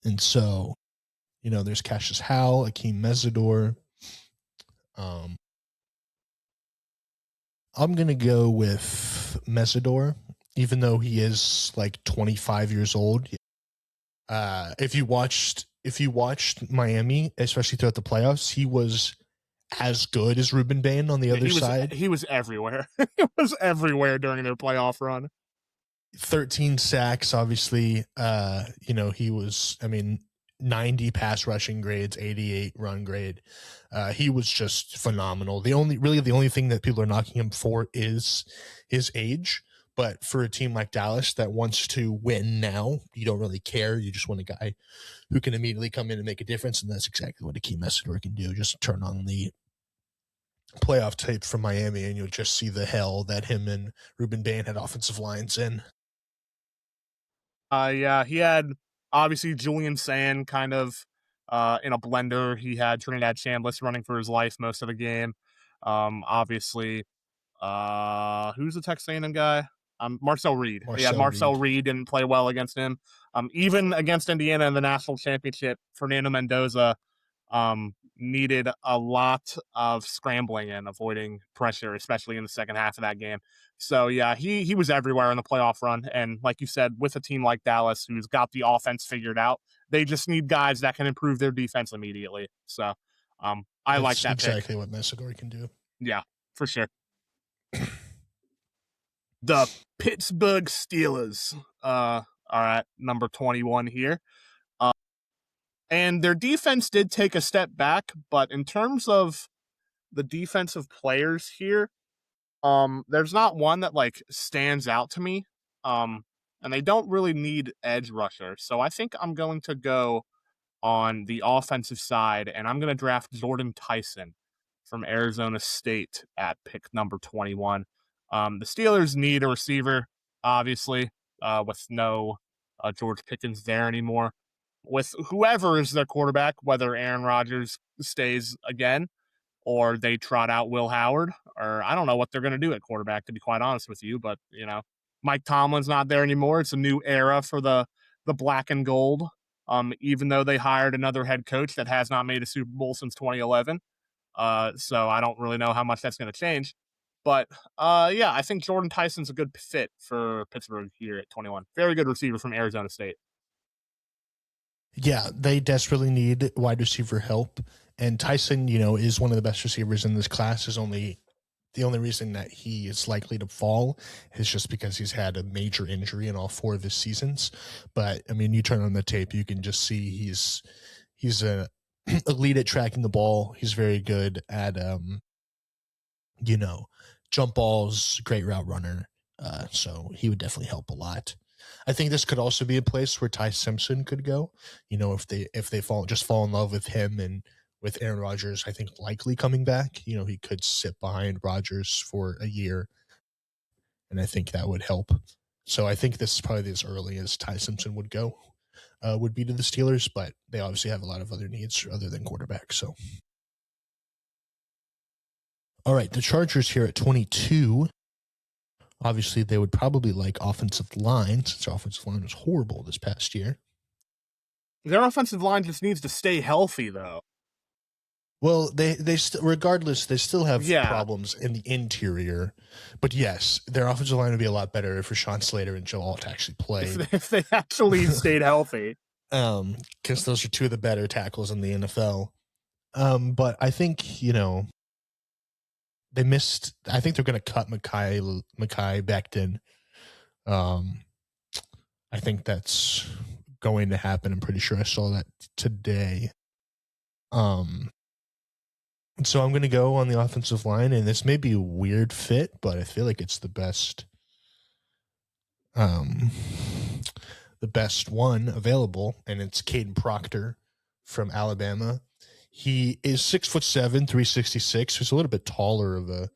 And so, there's Cassius Howell, Akeem Mesidor. I'm going to go with Mesidor, even though he is 25 years old. If you watched Miami, especially throughout the playoffs, he was as good as Ruben Bain on the other side. He was everywhere. He was everywhere during their playoff run. 13 sacks, obviously. He was, 90 pass rushing grades, 88 run grade. He was just phenomenal. The only thing that people are knocking him for is his age. But for a team like Dallas that wants to win now, you don't really care. You just want a guy who can immediately come in and make a difference, and that's exactly what Akeem Messidor can do. Just turn on the playoff tape from Miami, and you'll just see the hell that him and Ruben Bain had offensive lines in. Yeah, he had obviously Julian Sand kind of in a blender. He had Trinidad Chambliss running for his life most of the game. Obviously, who's the Texas A&M guy? Marcel Reed. Marcel Reed didn't play well against him. Even against Indiana in the national championship, Fernando Mendoza needed a lot of scrambling and avoiding pressure, especially in the second half of that game. So yeah, he was everywhere in the playoff run. And like you said, with a team like Dallas who's got the offense figured out, they just need guys that can improve their defense immediately. So I like that exactly pick. what Messidor can do. Yeah, for sure. The Pittsburgh Steelers are at number 21 here. And their defense did take a step back, but in terms of the defensive players here, there's not one that like stands out to me. And they don't really need edge rusher. So I think I'm going to go on the offensive side, and I'm going to draft Jordan Tyson from Arizona State at pick number 21. The Steelers need a receiver, obviously, with no George Pickens there anymore. With whoever is their quarterback, whether Aaron Rodgers stays again or they trot out Will Howard, or I don't know what they're going to do at quarterback, to be quite honest with you. But, Mike Tomlin's not there anymore. It's a new era for the black and gold, even though they hired another head coach that has not made a Super Bowl since 2011. So I don't really know how much that's going to change. But, yeah, I think Jordan Tyson's a good fit for Pittsburgh here at 21. Very good receiver from Arizona State. Yeah, they desperately need wide receiver help. And Tyson, is one of the best receivers in this class. The only reason that he is likely to fall is just because he's had a major injury in all 4 of his seasons. But, you turn on the tape, you can just see he's a elite at tracking the ball. He's very good at, jump balls, great route runner. So he would definitely help a lot. I think this could also be a place where Ty Simpson could go. If they fall in love with him and with Aaron Rodgers, I think likely coming back. He could sit behind Rodgers for a year, and I think that would help. So I think this is probably as early as Ty Simpson would go, would be to the Steelers, but they obviously have a lot of other needs other than quarterback. So, all right, the Chargers here at 22. Obviously, they would probably like offensive line, since their offensive line was horrible this past year. Their offensive line just needs to stay healthy, though. Well, regardless, they still have problems in the interior. But yes, their offensive line would be a lot better if Rashawn Slater and Joe Alt actually played. If they actually stayed healthy. Because those are 2 of the better tackles in the NFL. But I think, they missed. I think they're going to cut Mekhi Becton. I think that's going to happen. I'm pretty sure I saw that today. So I'm going to go on the offensive line, and this may be a weird fit, but I feel like it's the best one available, and it's Caden Proctor from Alabama. He is 6'7", 366. He's a little bit taller of an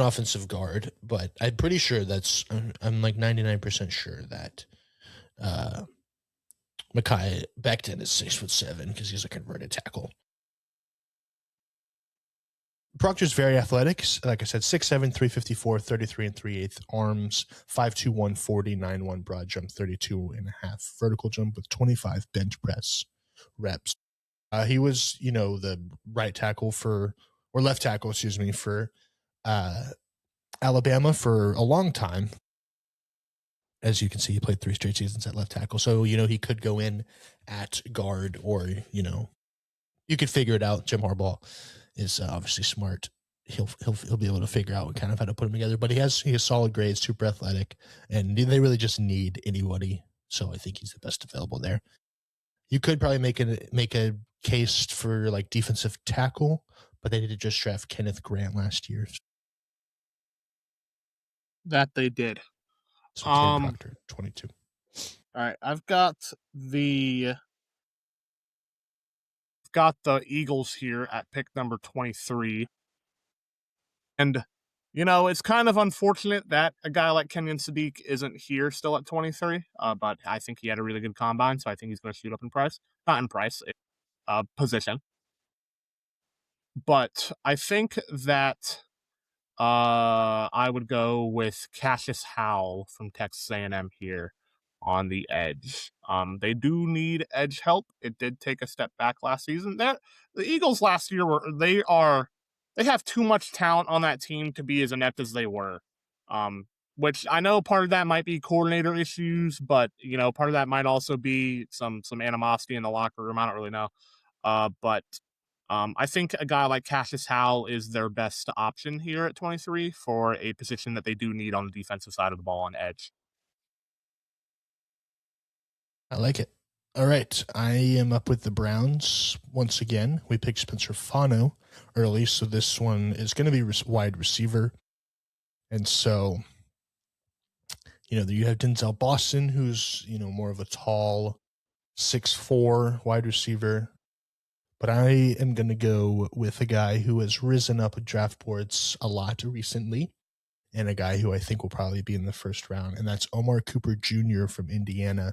offensive guard, but I'm pretty sure I'm like 99% sure that Mekhi Becton is 6'7" because he's a converted tackle. Proctor's very athletic. Like I said, 6'7", 354, 33 3/8 arms, 5'2", 140, 9'1" broad jump, 32.5 vertical jump with 25 bench press reps. He was, the left tackle for Alabama for a long time. As you can see, he played 3 straight seasons at left tackle. So, he could go in at guard, or, you could figure it out. Jim Harbaugh is obviously smart. he'll be able to figure out kind of how to put them together. But he has solid grades, super athletic, and they really just need anybody. So I think he's the best available there. You could probably make a case for like defensive tackle, but they did just draft Kenneth Grant last year. That they did. So Ken Proctor, 22. All right, I've got the Eagles here at pick number 23. And, it's kind of unfortunate that a guy like Kenyon Sadiq isn't here still at 23, but I think he had a really good combine, so I think he's going to shoot up in price. Not in price, position. But I think that I would go with Cassius Howell from Texas A&M here on the edge. They do need edge help. It did take a step back last season. The Eagles last year they have too much talent on that team to be as inept as they were. Which I know part of that might be coordinator issues, but part of that might also be some animosity in the locker room. I don't really know. But I think a guy like Cassius Howell is their best option here at 23 for a position that they do need on the defensive side of the ball on edge. I like it. All right. I am up with the Browns once again. We picked Spencer Fano early, so this one is going to be wide receiver. And so, you have Denzel Boston, who's, more of a tall 6'4" wide receiver. But I am going to go with a guy who has risen up draft boards a lot recently, and a guy who I think will probably be in the first round, and that's Omar Cooper Jr. from Indiana.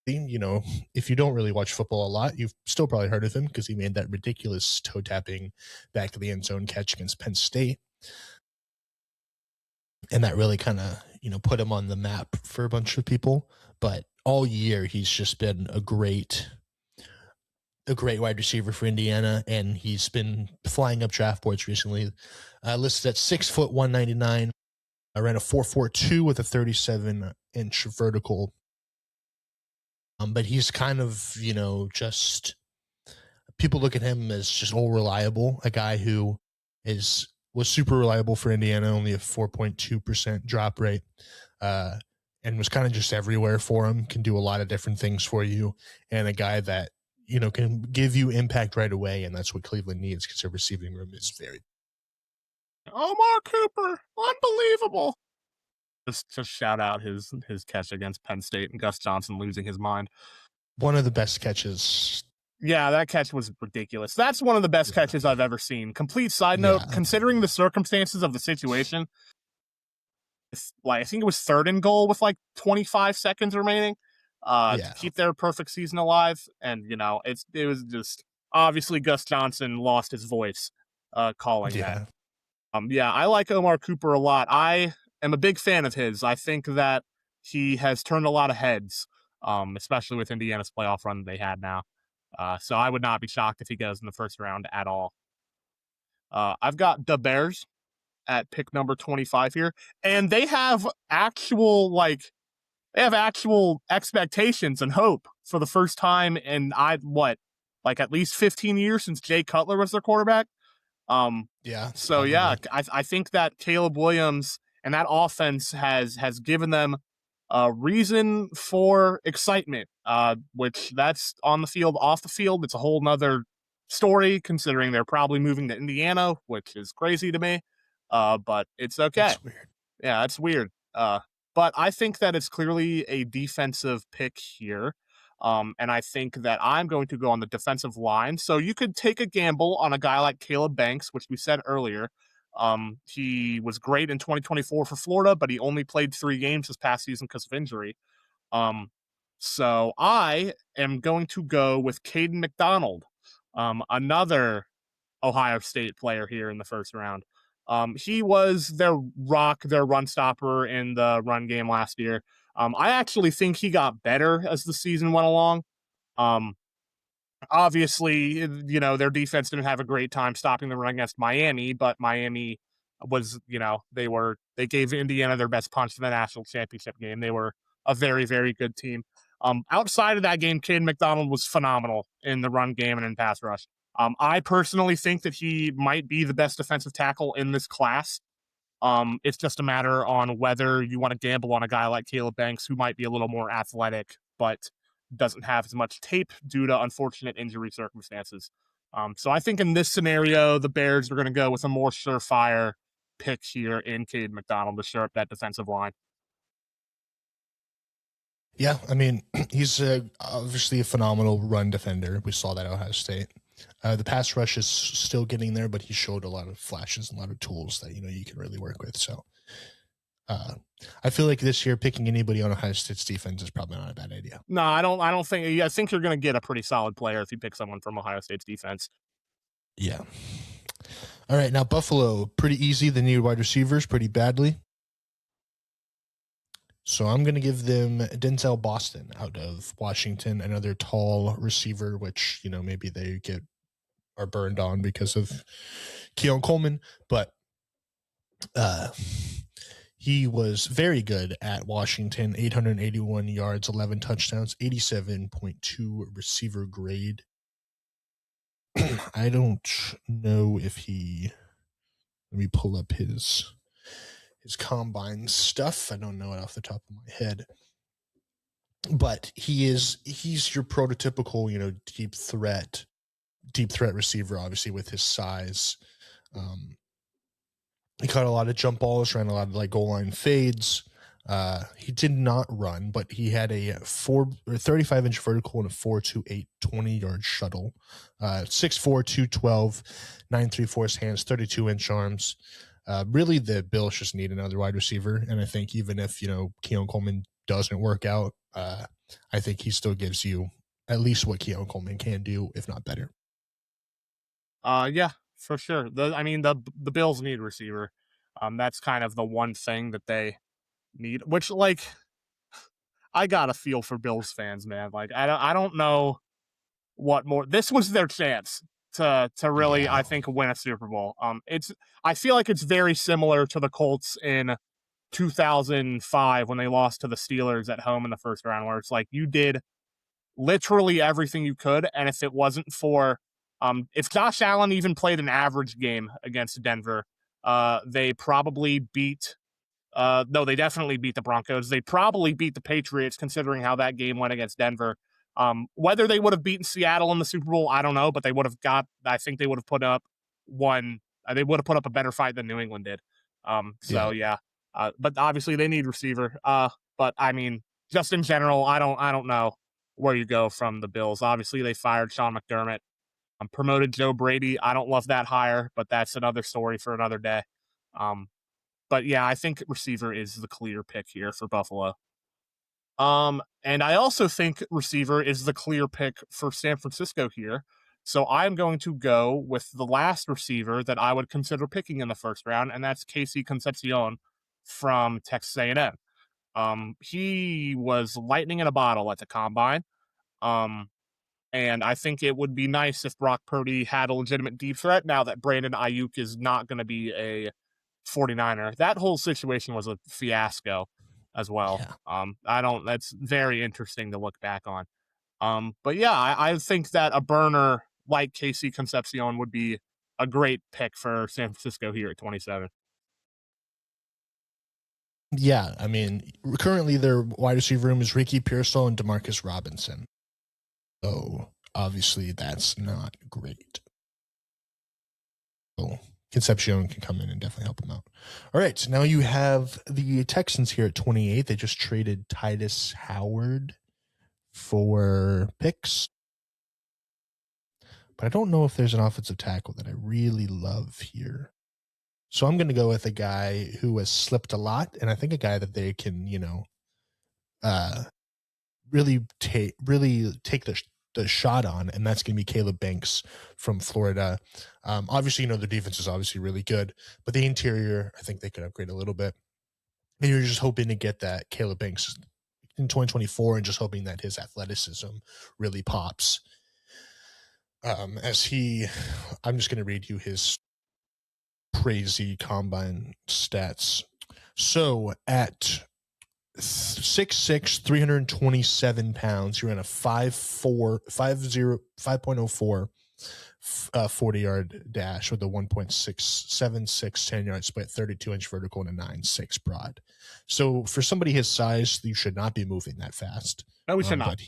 If you don't really watch football a lot, you've still probably heard of him because he made that ridiculous toe-tapping back of the end zone catch against Penn State. And that really kind of, put him on the map for a bunch of people. But all year, he's just been a great wide receiver for Indiana, and he's been flying up draft boards recently. Listed at 6 foot 199. I ran a 4.42 with a 37-inch vertical. But he's kind of, just people look at him as just all reliable. A guy who was super reliable for Indiana, only a 4.2% drop rate, and was kind of just everywhere for him. Can do a lot of different things for you, and a guy that can give you impact right away, and that's what Cleveland needs because their receiving room is very. Omar Cooper, unbelievable. Just shout out his catch against Penn State and Gus Johnson losing his mind. One of the best catches. Yeah, that catch was ridiculous. That's one of the best catches I've ever seen. Complete side note, considering the circumstances of the situation, I think it was 3rd and goal with 25 seconds remaining to keep their perfect season alive. And, it was just obviously Gus Johnson lost his voice calling that. I like Omar Cooper a lot. I am a big fan of his. I think that he has turned a lot of heads, especially with Indiana's playoff run they had now. So I would not be shocked if he goes in the first round at all. I've got the Bears at pick number 25 here, and they have actual expectations and hope for the first time in at least 15 years since Jay Cutler was their quarterback. So I think that Caleb Williams and that offense has given them a reason for excitement, which that's on the field, off the field. It's a whole nother story considering they're probably moving to Indiana, which is crazy to me. But it's okay. That's weird. Yeah, it's weird. But I think that it's clearly a defensive pick here. And I think that I'm going to go on the defensive line. So you could take a gamble on a guy like Caleb Banks, which we said earlier. He was great in 2024 for Florida, but he only played 3 games this past season because of injury. So I am going to go with Caden McDonald, another Ohio State player here in the first round. He was their run stopper in the run game last year. I actually think he got better as the season went along. Obviously, their defense didn't have a great time stopping the run against Miami, but Miami was, they gave Indiana their best punch in the national championship game. They were a very, very good team. Outside of that game, Caden McDonald was phenomenal in the run game and in pass rush. I personally think that he might be the best defensive tackle in this class. It's just a matter on whether you want to gamble on a guy like Caleb Banks, who might be a little more athletic, but doesn't have as much tape due to unfortunate injury circumstances. So I think in this scenario, the Bears are going to go with a more surefire pick here in Cade McDonald to shore up that defensive line. Yeah, I mean, he's obviously a phenomenal run defender. We saw that at Ohio State. The pass rush is still getting there, but he showed a lot of flashes and a lot of tools that you can really work with. So I feel like this year picking anybody on Ohio State's defense is probably not a bad idea. No, I don't think. I think you're going to get a pretty solid player if you pick someone from Ohio State's defense. Yeah. All right, now Buffalo, pretty easy. They need wide receivers pretty badly. So I'm going to give them Denzel Boston out of Washington, another tall receiver, which, maybe they are burned on because of Keon Coleman, but he was very good at Washington, 881 yards, 11 touchdowns, 87.2 receiver grade. I don't know if let me pull up his combine stuff. I don't know it off the top of my head, but he's your prototypical, deep threat receiver, obviously with his size. He caught a lot of jump balls, ran a lot of goal line fades. He did not run, but he had a 35-inch vertical and a 4.28 20-yard shuttle. 6'4", 212, 9.34 hands, 32-inch arms. Really, the Bills just need another wide receiver, and I think even if Keon Coleman doesn't work out, I think he still gives you at least what Keon Coleman can do, if not better. Yeah, for sure. The Bills need a receiver. That's kind of the one thing that they need. Which I got a feel for Bills fans, man. I don't know what more. This was their chance to really, I think, win a Super Bowl. I feel like it's very similar to the Colts in 2005 when they lost to the Steelers at home in the first round, where it's you did literally everything you could, and if it wasn't for if Josh Allen even played an average game against Denver, they probably beat no, they definitely beat the Broncos. They probably beat the Patriots, considering how that game went against Denver. Whether they would have beaten Seattle in the Super Bowl, I don't know, but I think they would have put up they would have put up a better fight than New England did. Yeah. But obviously they need receiver. But I mean, just in general, I don't know where you go from the Bills. Obviously they fired Sean McDermott, promoted Joe Brady. I don't love that hire, but that's another story for another day. But yeah, I think receiver is the clear pick here for Buffalo. And I also think receiver is the clear pick for San Francisco here. So I'm going to go with the last receiver that I would consider picking in the first round, and that's Casey Concepcion from Texas A&M. He was lightning in a bottle at the combine. And I think it would be nice if Brock Purdy had a legitimate deep threat now that Brandon Ayuk is not going to be a 49er. That whole situation was a fiasco as well. Yeah. That's very interesting to look back on. But yeah, I think that a burner like Casey Concepcion would be a great pick for San Francisco here at 27. Yeah, I mean, currently their wide receiver room is Ricky Pearsall and Demarcus Robinson. So obviously that's not great. So Concepcion can come in and definitely help him out. All right, so now you have the Texans here at 28. They just traded Titus Howard for picks. But I don't know if there's an offensive tackle that I really love here. So I'm going to go with a guy who has slipped a lot, and I think a guy that they can, really take the shot on, and that's going to be Caleb Banks from Florida. Obviously, the defense is obviously really good, but the interior, I think they could upgrade a little bit. And you're just hoping to get that Caleb Banks in 2024 and just hoping that his athleticism really pops. I'm just going to read you his crazy combine stats. So at 6'6", 327 pounds, he ran a 5.04 40-yard dash with a 1.676 10-yard split, 32-inch vertical, and a 9.6 broad. So for somebody his size, you should not be moving that fast. No, we should not.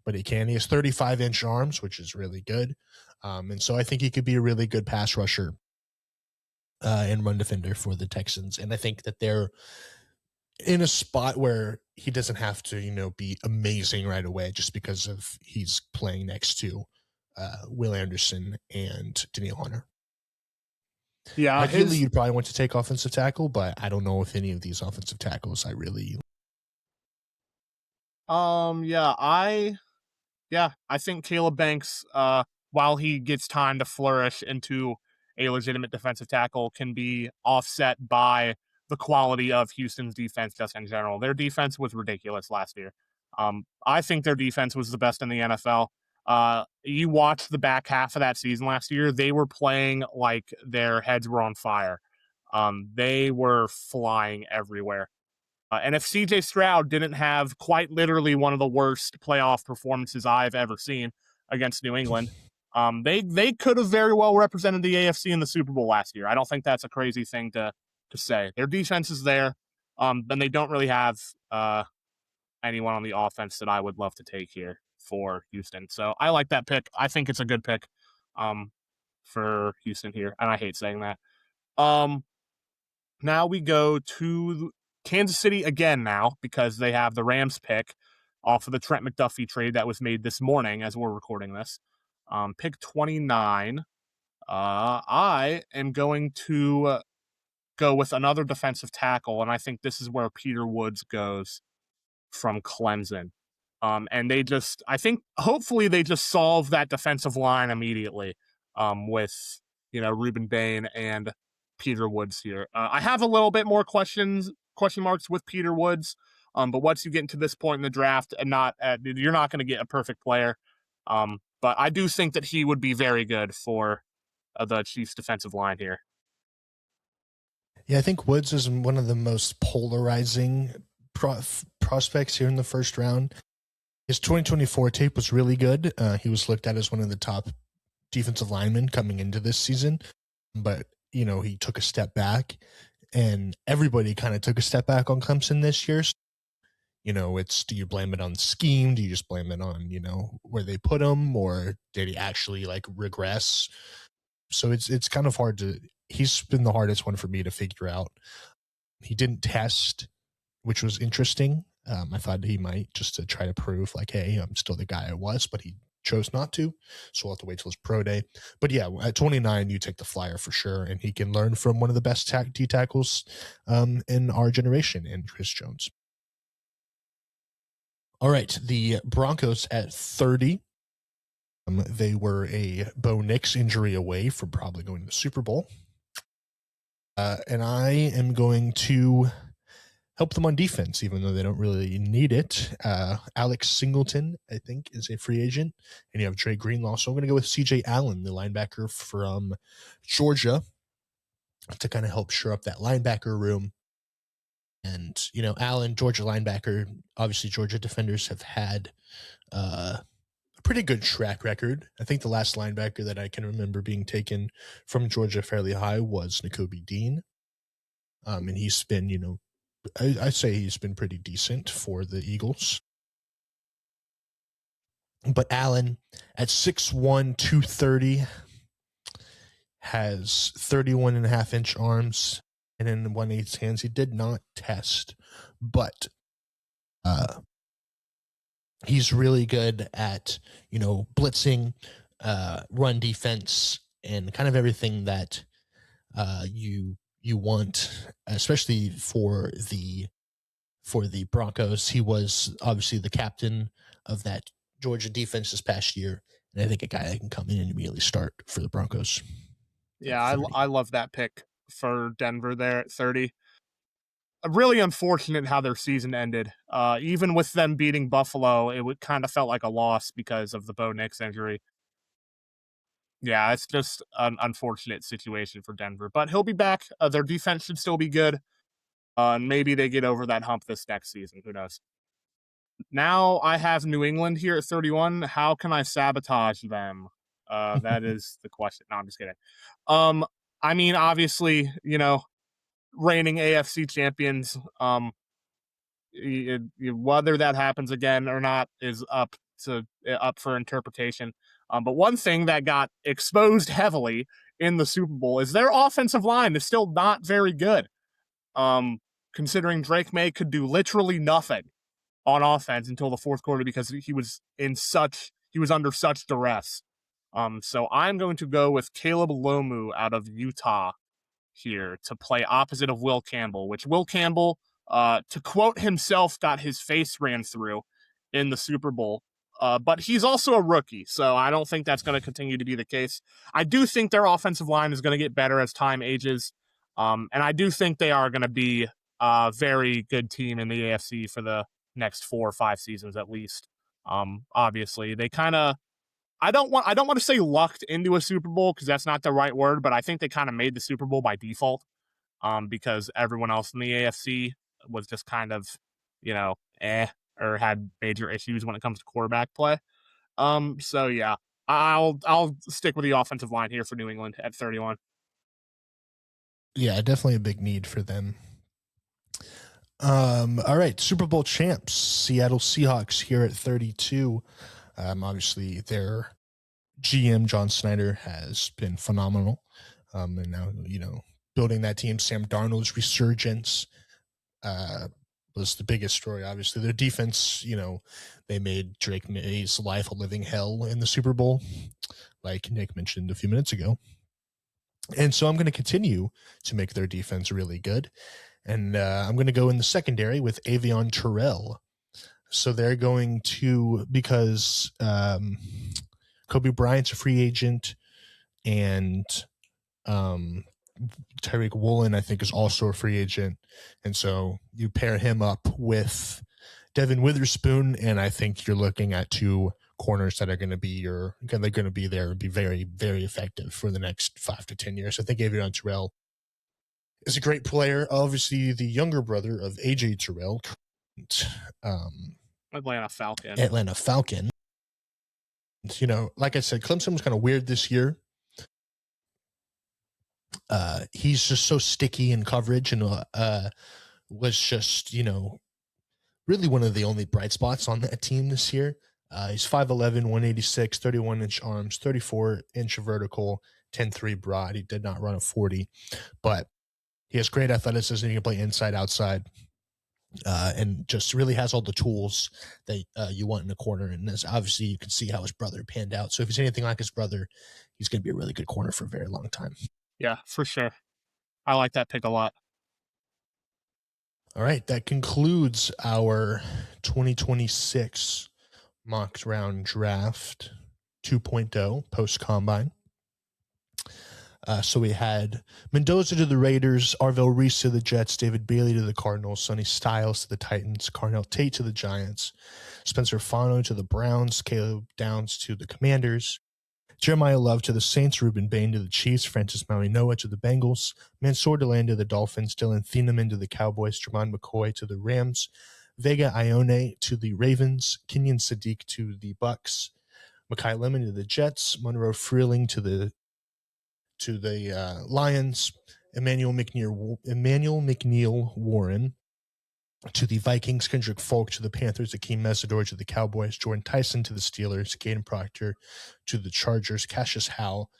But he can. He has 35-inch arms, which is really good. And so I think he could be a really good pass rusher and run defender for the Texans. And I think that they're in a spot where he doesn't have to, be amazing right away just because of he's playing next to Will Anderson and Danielle Hunter. Yeah, ideally you'd probably want to take offensive tackle, but I don't know if any of these offensive tackles I really. I think Caleb Banks, while he gets time to flourish into a legitimate defensive tackle, can be offset by the quality of Houston's defense just in general. Their defense was ridiculous last year. I think their defense was the best in the NFL. You watched the back half of that season last year, they were playing like their heads were on fire. They were flying everywhere. And if CJ Stroud didn't have quite literally one of the worst playoff performances I've ever seen against New England, they could have very well represented the AFC in the Super Bowl last year. I don't think that's a crazy thing to say. Their defense is there, and they don't really have anyone on the offense that I would love to take here for Houston. So I like that pick. I think it's a good pick for Houston here, and I hate saying that. Now we go to Kansas City again now because they have the Rams pick off of the Trent McDuffie trade that was made this morning as we're recording this. Pick 29. I am going to go with another defensive tackle, and I think this is where Peter Woods goes from Clemson. And hopefully they just solve that defensive line immediately with, Ruben Bain and Peter Woods here. I have a little bit more question marks with Peter Woods, but once you get into this point in the draft and you're not going to get a perfect player. But I do think that he would be very good for the Chiefs defensive line here. Yeah, I think Woods is one of the most polarizing prospects here in the first round. His 2024 tape was really good. He was looked at as one of the top defensive linemen coming into this season, but he took a step back, and everybody kind of took a step back on Clemson this year. It's, do you blame it on scheme? Do you just blame it on, where they put him, or did he actually regress? So it's kind of hard he's been the hardest one for me to figure out. He didn't test, which was interesting. I thought he might, just to try to prove hey, I'm still the guy I was, but he chose not to. So we'll have to wait till his pro day. But yeah, at 29, you take the flyer for sure. And he can learn from one of the best D tackles in our generation, in Chris Jones. All right, the Broncos at 30. They were a Bo Nix injury away from probably going to the Super Bowl. And I am going to help them on defense, even though they don't really need it. Alex Singleton, I think, is a free agent. And you have Dre Greenlaw. So I'm going to go with CJ Allen, the linebacker from Georgia, to kind of help shore up that linebacker room. And, Allen, Georgia linebacker, obviously Georgia defenders have had a pretty good track record. I think the last linebacker that I can remember being taken from Georgia fairly high was Nakobe Dean. And he's been, I'd say he's been pretty decent for the Eagles. But Allen, at 6'1", 230, has 31.5-inch arms and in 1/8 hands. He did not test, but he's really good at, blitzing, run defense, and kind of everything that you want, especially for the Broncos. He was obviously the captain of that Georgia defense this past year, and I think a guy that can come in and immediately start for the Broncos. Yeah, I love that pick for Denver there at 30. Really unfortunate how their season ended. Even with them beating Buffalo, it kind of felt like a loss because of the Bo Nix injury. Yeah, it's just an unfortunate situation for Denver. But he'll be back. Their defense should still be good. And maybe they get over that hump this next season. Who knows? Now I have New England here at 31. How can I sabotage them? That is the question. No, I'm just kidding. I mean, obviously, reigning AFC champions. Whether that happens again or not is up for interpretation. But one thing that got exposed heavily in the Super Bowl is their offensive line is still not very good. Considering Drake May could do literally nothing on offense until the fourth quarter because he was under such duress. So I'm going to go with Caleb Lomu out of Utah here to play opposite of Will Campbell, which Will Campbell, to quote himself, got his face ran through in the Super Bowl. But he's also a rookie, so I don't think that's going to continue to be the case. I do think their offensive line is going to get better as time ages, and I do think they are going to be a very good team in the AFC for the next 4 or 5 seasons at least. Obviously, they kind of I don't want to say lucked into a Super Bowl because that's not the right word, but I think they kind of made the Super Bowl by default because everyone else in the AFC was just kind of, or had major issues when it comes to quarterback play. So yeah, I'll stick with the offensive line here for New England at 31. Yeah, definitely a big need for them. All right, Super Bowl champs, Seattle Seahawks here at 32. Obviously, their GM, John Snyder, has been phenomenal. And now, building that team, Sam Darnold's resurgence was the biggest story, obviously. Their defense, they made Drake May's life a living hell in the Super Bowl, like Nick mentioned a few minutes ago. And so I'm going to continue to make their defense really good. And I'm going to go in the secondary with Avion Terrell. So they're going to, because Kobe Bryant's a free agent, and Tyreek Woolen, I think, is also a free agent. And so you pair him up with Devin Witherspoon, and I think you're looking at 2 corners that are going to be there and be very, very effective for the next 5 to 10 years. I think Avion Terrell is a great player. Obviously, the younger brother of AJ Terrell, Atlanta Falcon. Like I said, Clemson was kind of weird this year. He's just so sticky in coverage and was just, really one of the only bright spots on that team this year. He's 5'11", 186, 31-inch arms, 34-inch vertical, 10.3 broad. He did not run a 40, but he has great athleticism. He can play inside, outside, and just really has all the tools that you want in a corner. And as obviously you can see how his brother panned out. So if he's anything like his brother, he's going to be a really good corner for a very long time. Yeah, for sure. I like that pick a lot. All right, that concludes our 2026 mock round draft 2.0 post-combine. So we had Mendoza to the Raiders, Arvell Reese to the Jets, David Bailey to the Cardinals, Sonny Styles to the Titans, Carnell Tate to the Giants, Spencer Fano to the Browns, Caleb Downs to the Commanders, Jeremiah Love to the Saints, Ruben Bain to the Chiefs, Francis Maui-Noah to the Bengals, Mansour Deland to the Dolphins, Dylan Thieneman to the Cowboys, Jermon McCoy to the Rams, Vega Ione to the Ravens, Kenyon Sadiq to the Bucks, Mekhi Lemon to the Jets, Monroe Freeling to the Lions, Emmanuel McNeil Warren to the Vikings, Kendrick Folk to the Panthers, Akeem Mesidor to the Cowboys, Jordan Tyson to the Steelers, Caden Proctor to the Chargers, Cassius Howell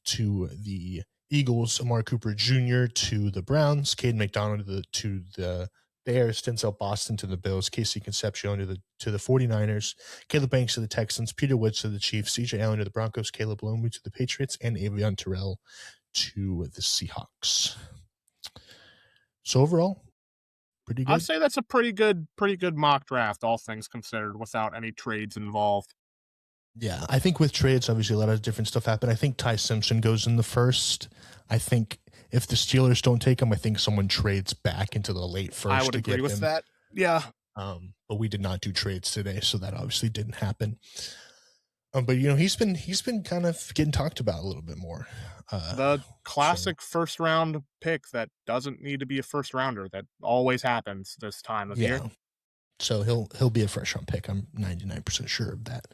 to the Eagles, Amari Cooper Jr. to the Browns, Caden McDonald to the Bears, Denzel Boston to the Bills, Casey Concepcion to the 49ers, Caleb Banks to the Texans, Peter Woods to the Chiefs, CJ Allen to the Broncos, Caleb Lomu to the Patriots, and Avion Terrell to the Seahawks. So overall, pretty good. I'd say that's a pretty good mock draft, all things considered, without any trades involved. Yeah, I think with trades, obviously a lot of different stuff happened. I think Ty Simpson goes in the first. I think if the Steelers don't take him, I think someone trades back into the late first. I would agree with that. Yeah. But we did not do trades today, so that obviously didn't happen. But he's been kind of getting talked about a little bit more. The classic first round pick that doesn't need to be a first rounder that always happens this time of year. So he'll be a first round pick. I'm 99% sure of that.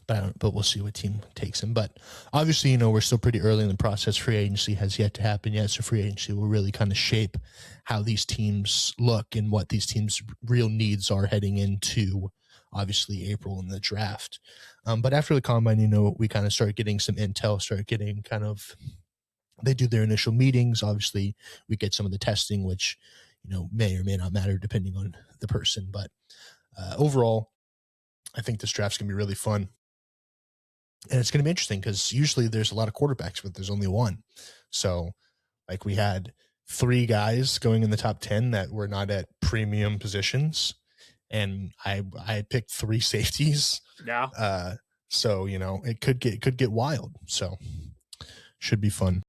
But we'll see what team takes him. But obviously, we're still pretty early in the process. Free agency has yet to happen yet. So free agency will really kind of shape how these teams look and what these teams' real needs are heading into, obviously, April in the draft. But after the combine, we kind of start getting some intel, start getting they do their initial meetings. Obviously, we get some of the testing, which, may or may not matter depending on the person. But overall, I think this draft's going to be really fun. And it's going to be interesting because usually there's a lot of quarterbacks, but there's only one. So, we had 3 guys going in the top 10 that were not at premium positions. And I picked 3 safeties. Yeah. So, it could get wild. So, should be fun.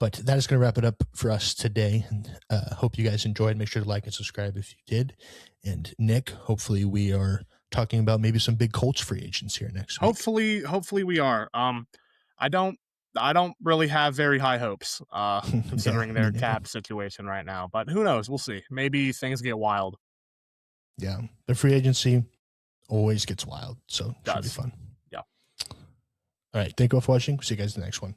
But that is going to wrap it up for us today. And hope you guys enjoyed. Make sure to like and subscribe if you did. And Nick, hopefully we are talking about maybe some big Colts free agents here next week. Hopefully we are. I don't really have very high hopes, considering their cap situation right now. But who knows? We'll see. Maybe things get wild. Yeah, the free agency always gets wild, so it should be fun. Yeah. All right, thank you all for watching. See you guys in the next one.